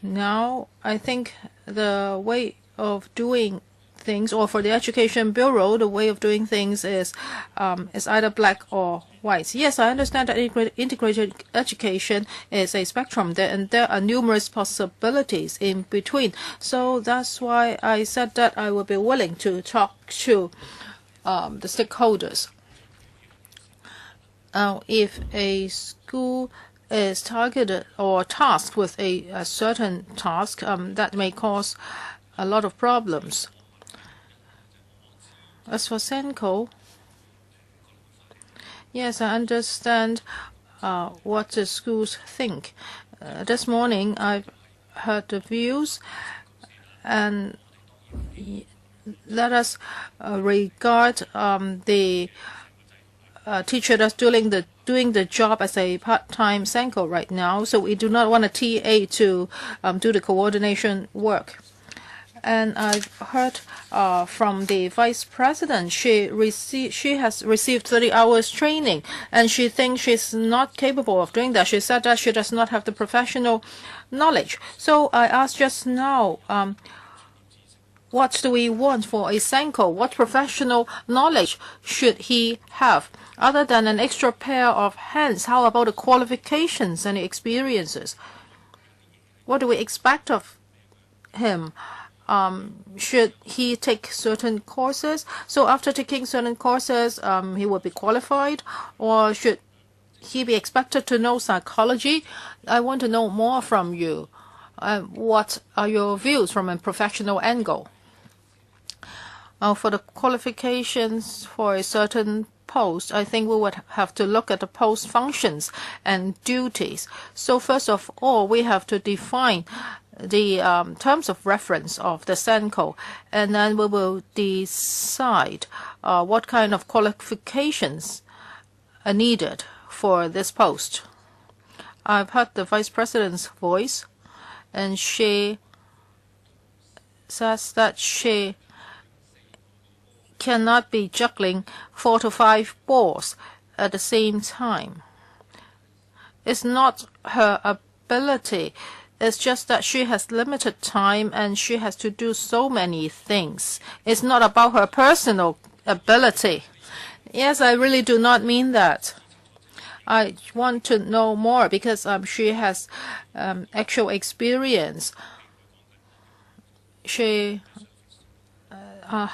now, I think the way of doing things, or for the Education Bureau, the way of doing things is either black or white. Yes, I understand that integrated education is a spectrum there, and there are numerous possibilities in between. So that's why I said that I would be willing to talk to the stakeholders. If a school is targeted or tasked with a certain task, that may cause a lot of problems. As for Senko, yes, I understand what the schools think. This morning I've heard the views, and let us regard the teacher that's doing the job as a part-time Senko right now. So we do not want a TA to do the coordination work. And I've heard from the vice president, she has received 30 hours training, and she thinks she's not capable of doing that. She said that she does not have the professional knowledge. So I asked just now, what do we want for a Senko? What professional knowledge should he have? Other than an extra pair of hands, how about the qualifications and the experiences? What do we expect of him? Should he take certain courses? So after taking certain courses, he will be qualified, or should he be expected to know psychology? I want to know more from you. What are your views from a professional angle? For the qualifications for a certain post, I think we would have to look at the post functions and duties. So first of all, we have to define the terms of reference of the Senko, and then we will decide what kind of qualifications are needed for this post. I've heard the vice president's voice, and she says that she cannot be juggling 4 to 5 balls at the same time. It's not her ability. It's just that she has limited time and she has to do so many things. It's not about her personal ability. Yes, I really do not mean that. I want to know more because she has actual experience. She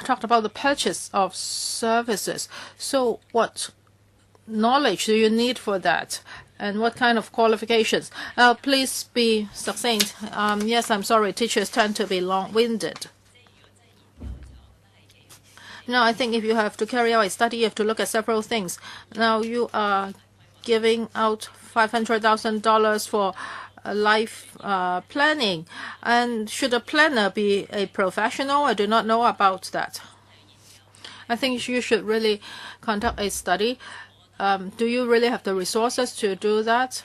talked about the purchase of services. So what knowledge do you need for that? And what kind of qualifications? Please be succinct. Yes, I'm sorry. Teachers tend to be long-winded. Now, I think if you have to carry out a study, you have to look at several things. Now, you are giving out $500,000 for life planning. And should a planner be a professional? I do not know about that. I think you should really conduct a study. Do you really have the resources to do that?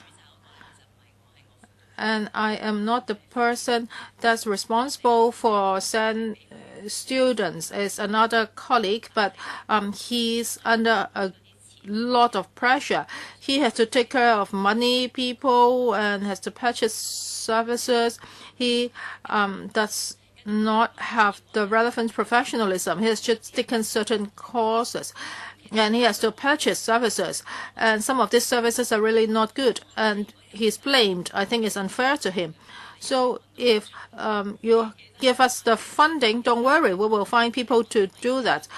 And I am not the person that's responsible for send students. It's another colleague, but he's under a lot of pressure. He has to take care of money, people, and has to purchase services. He does not have the relevant professionalism. He has just taken certain courses, and he has to purchase services, and some of these services are really not good, and he's blamed. I think it's unfair to him. So if you give us the funding, don't worry, we will find people to do that.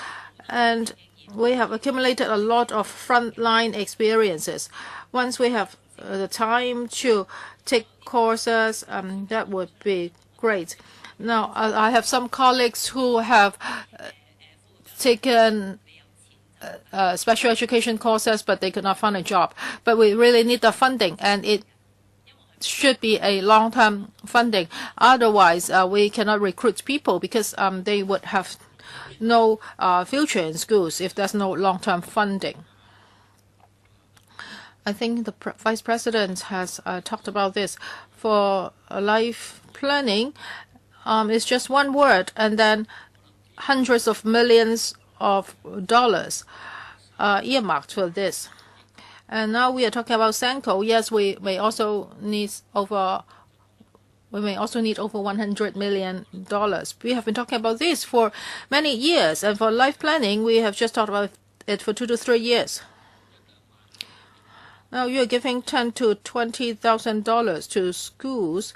And we have accumulated a lot of frontline experiences. Once we have the time to take courses, that would be great. Now, I have some colleagues who have taken special education courses, but they could not find a job. But we really need the funding, and it should be a long-term funding. Otherwise, we cannot recruit people because they would have no future in schools if there's no long-term funding. I think the Vice President has talked about this. For life planning, it's just one word, and then hundreds of millions of dollars earmarked for this. And now we are talking about Senko. Yes, we may also need over $100 million. We have been talking about this for many years, and for life planning, we have just talked about it for 2 to 3 years. Now you are giving $10,000 to $20,000 to schools.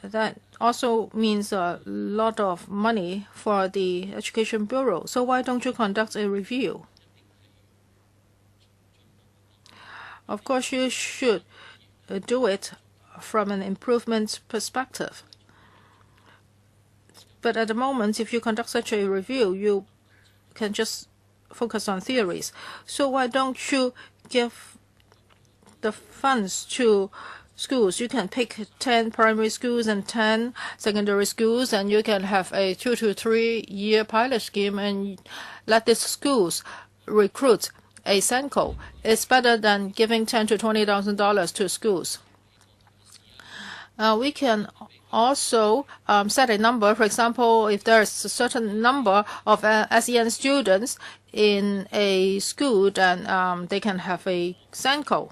That also means a lot of money for the Education Bureau. So why don't you conduct a review? Of course, you should do it from an improvement perspective. But at the moment, if you conduct such a review, you can just focus on theories. So why don't you give the funds to schools? You can pick 10 primary schools and 10 secondary schools, and you can have a 2 to 3 year pilot scheme and let these schools recruit a Senko. It's better than giving $10,000 to $20,000 to schools. We can also set a number. For example, if there is a certain number of SEN students in a school, then they can have a Senko.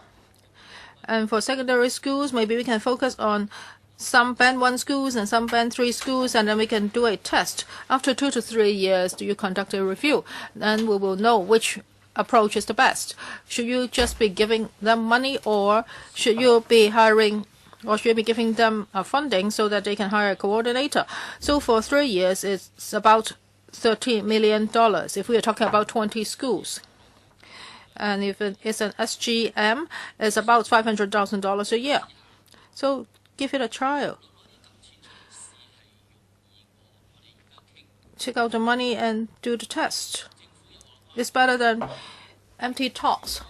And for secondary schools, maybe we can focus on some Band 1 schools and some Band 3 schools, and then we can do a test. After 2 to 3 years, do you conduct a review? Then we will know which approach is the best. Should you just be giving them money, or should you be hiring, or should you be giving them funding so that they can hire a coordinator? So for 3 years, it's about $30 million if we are talking about 20 schools. And if it's an SGM, it's about $500,000 a year. So give it a trial. Take out the money and do the test. It's better than empty talks.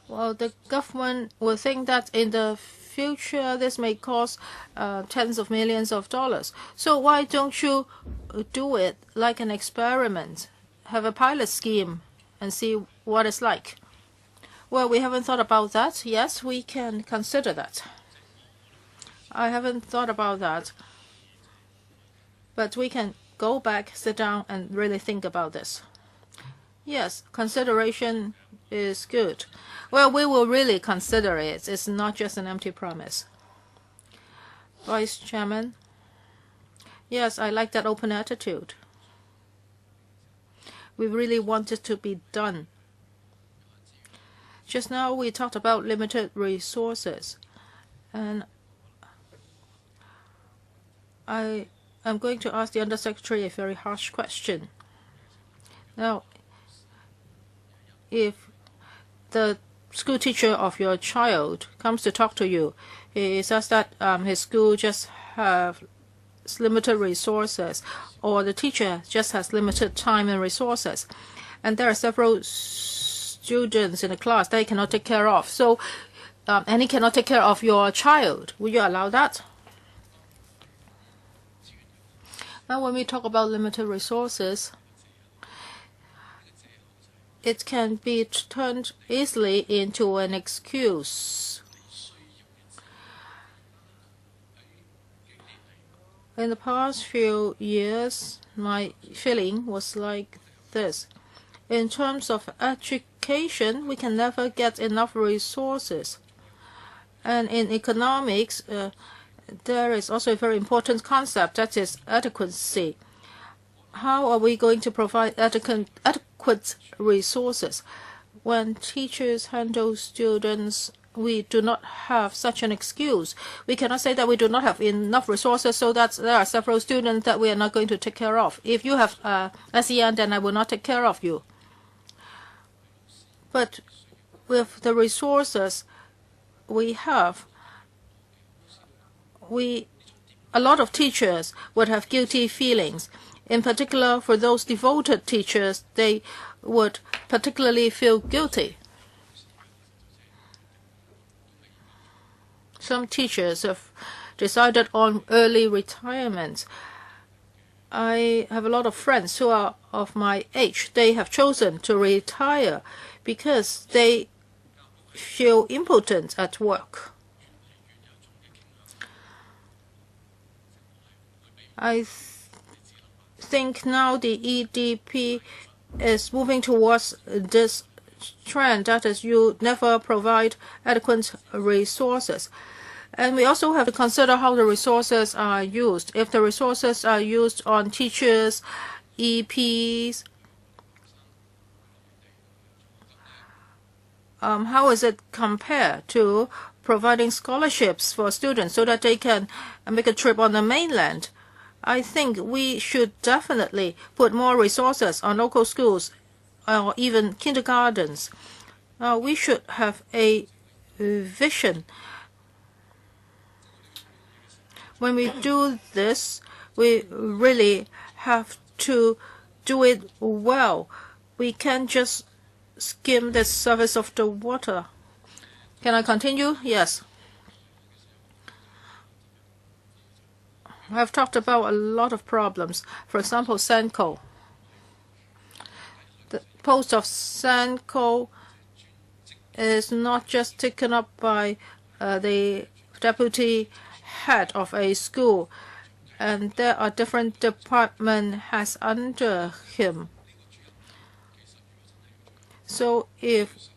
Well, the government will think that in the future this may cost tens of millions of dollars. So why don't you do it like an experiment? Have a pilot scheme and see what it's like. Well, we haven't thought about that. Yes, we can consider that. I haven't thought about that. But we can go back, sit down, and really think about this. Yes, consideration is good. Well, we will really consider it. It's not just an empty promise. Vice Chairman. Yes, I like that open attitude. We really want it to be done. Just now we talked about limited resources, and I am going to ask the Undersecretary a very harsh question. Now, if the school teacher of your child comes to talk to you, he says that his school just have limited resources, or the teacher just has limited time and resources, and there are several students in the class that he cannot take care of. So, and he cannot take care of your child. Will you allow that? Now, when we talk about limited resources, it can be turned easily into an excuse. In the past few years, my feeling was like this. In terms of education, we can never get enough resources. And in economics, there is also a very important concept, that is adequacy. How are we going to provide adequate resources? When teachers handle students, we do not have such an excuse. We cannot say that we do not have enough resources, so that there are several students that we are not going to take care of. If you have SEN, then I will not take care of you. But with the resources we have, a lot of teachers would have guilty feelings. In particular, for those devoted teachers, they would particularly feel guilty. Some teachers have decided on early retirement. I have a lot of friends who are of my age. They have chosen to retire because they feel impotent at work. I think now the EDP is moving towards this trend, that is, you never provide adequate resources. And we also have to consider how the resources are used. If the resources are used on teachers, EPs, how is it compared to providing scholarships for students so that they can make a trip on the mainland? I think we should definitely put more resources on local schools or even kindergartens. We should have a vision. When we do this, we really have to do it well. We can't just skim the surface of the water. Can I continue? Yes. I've talked about a lot of problems. For example, SENCO. The post of SENCO is not just taken up by the deputy head of a school, and there are different department heads under him. So if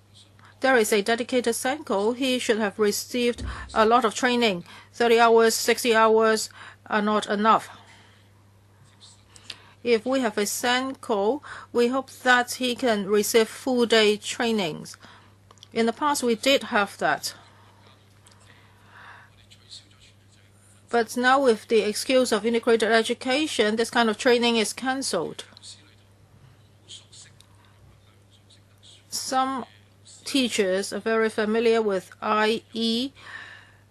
there is a dedicated SENCO, he should have received a lot of training. 30 hours, 60 hours are not enough. If we have a SENCO, we hope that he can receive full-day trainings. In the past, we did have that. But now with the excuse of integrated education, this kind of training is cancelled. Some teachers are very familiar with IE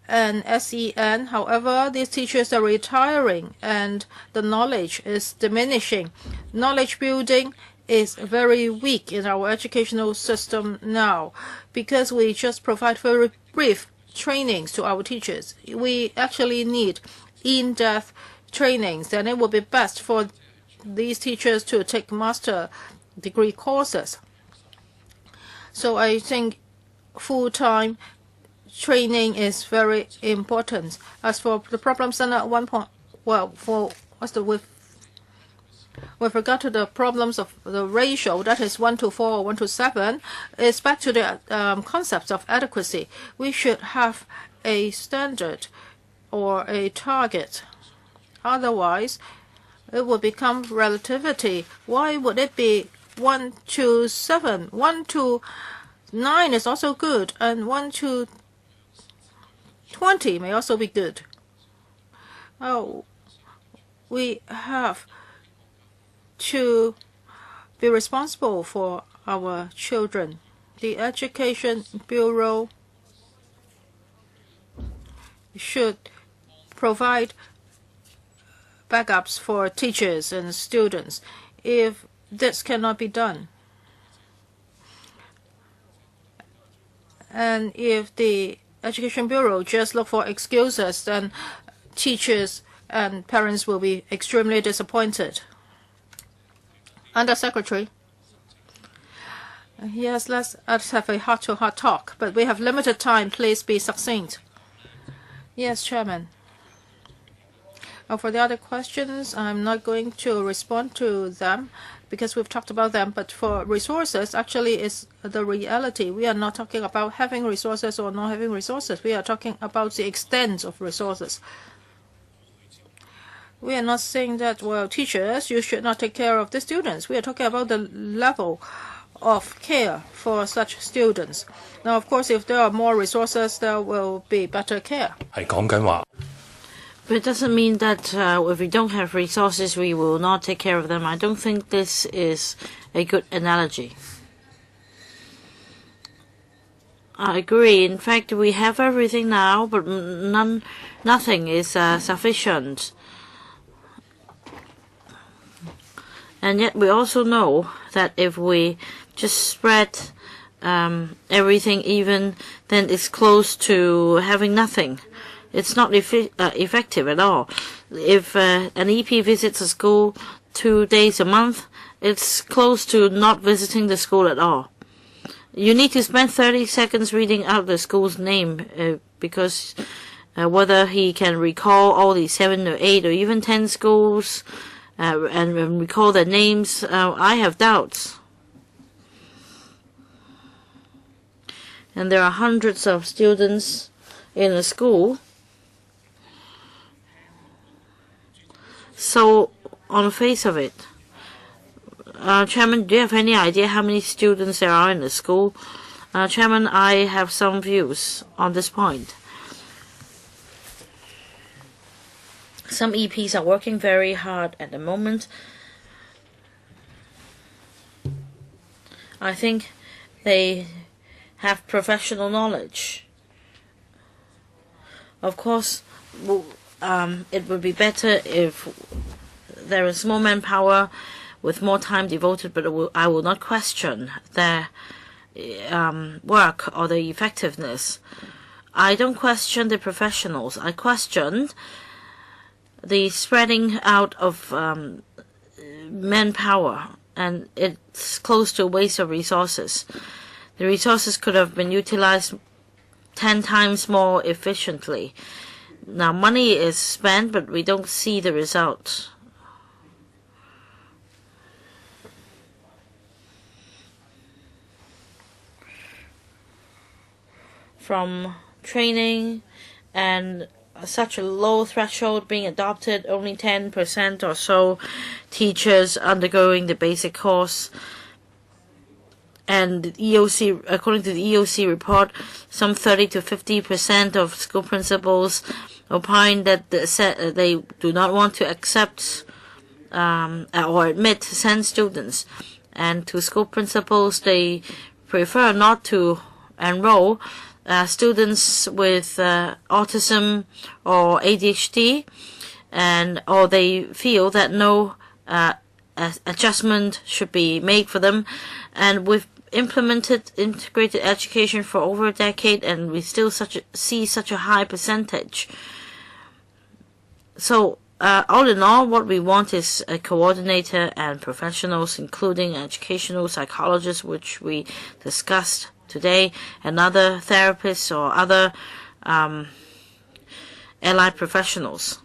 and SEN. However, these teachers are retiring and the knowledge is diminishing. Knowledge building is very weak in our educational system now because we just provide very brief trainings to our teachers. We actually need in-depth trainings, and it would be best for these teachers to take master degree courses. So I think full-time training is very important. As for the problems at one point, with regard to the problems of the ratio, that is 1:4 or 1:7, it's back to the concept of adequacy. We should have a standard or a target. Otherwise, it will become relativity. Why would it be 1:7? 1:9 is also good, and 1:20 may also be good. We have to be responsible for our children. The Education Bureau should provide backups for teachers and students. If this cannot be done, and if the Education Bureau just look for excuses, then teachers and parents will be extremely disappointed. Undersecretary. Yes, let's have a heart-to-heart talk, but we have limited time. Please be succinct. Yes, Chairman. For the other questions, I'm not going to respond to them because we've talked about them. But for resources, actually, it's the reality. We are not talking about having resources or not having resources. We are talking about the extent of resources. We are not saying that, well, teachers, you should not take care of the students. We are talking about the level of care for such students. Now, of course, if there are more resources, there will be better care. 係講緊話。 But it doesn't mean that if we don't have resources, we will not take care of them. I don't think this is a good analogy. I agree. In fact, we have everything now, but nothing is sufficient. And yet we also know that if we just spread everything even, then it's close to having nothing. It's not effective at all. If an EP visits a school 2 days a month, it's close to not visiting the school at all. You need to spend 30 seconds reading out the school's name because whether he can recall all the 7 or 8 or even 10 schools and recall their names, I have doubts. And there are hundreds of students in a school. So, on the face of it, Chairman, do you have any idea how many students there are in the school? Chairman, I have some views on this point. Some EPs are working very hard at the moment. I think they have professional knowledge. Of course, it would be better if there is more manpower with more time devoted, but I will not question their work or the effectiveness. I don't question the professionals. I question the spreading out of manpower, and it's close to a waste of resources. The resources could have been utilized 10 times more efficiently. Now, money is spent, but we don't see the result. From training and such a low threshold being adopted, only 10% or so teachers undergoing the basic course. And the EOC, according to the EOC report, some 30 to 50% of school principals opine that they do not want to accept or admit to send students. And to school principals, they prefer not to enroll students with autism or ADHD, or they feel that no adjustment should be made for them. And we've implemented integrated education for over a decade, and we still see such a high percentage. So all in all, what we want is a coordinator and professionals, including educational psychologists, which we discussed today, and other therapists or other allied professionals.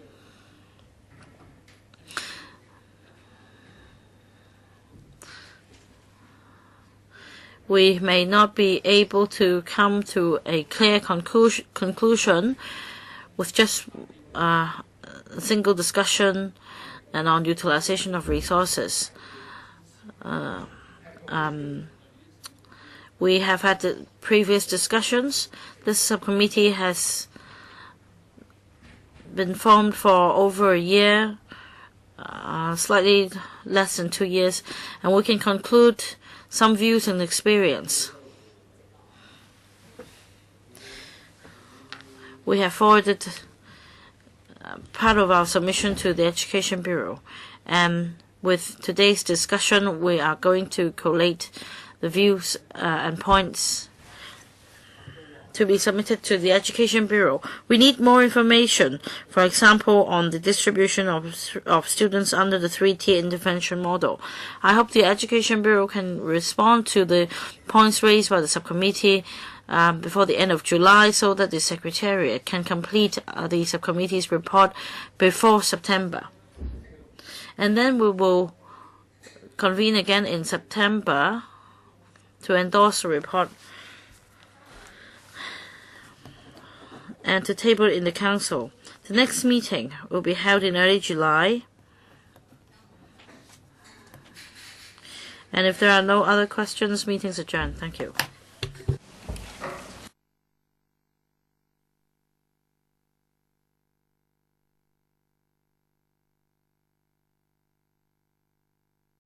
We may not be able to come to a clear conclusion with just a single discussion and on utilization of resources. We have had the previous discussions. This subcommittee has been formed for over a year, slightly less than 2 years, and we can conclude some views and experience. We have forwarded part of our submission to the Education Bureau, and with today's discussion, we are going to collate the views and points to be submitted to the Education Bureau. We need more information, for example, on the distribution of students under the 3-tier intervention model. I hope the Education Bureau can respond to the points raised by the subcommittee before the end of July, so that the Secretariat can complete the subcommittee's report before September. And then we will convene again in September to endorse the report and to table it in the Council. The next meeting will be held in early July. And if there are no other questions, meeting's adjourned. Thank you.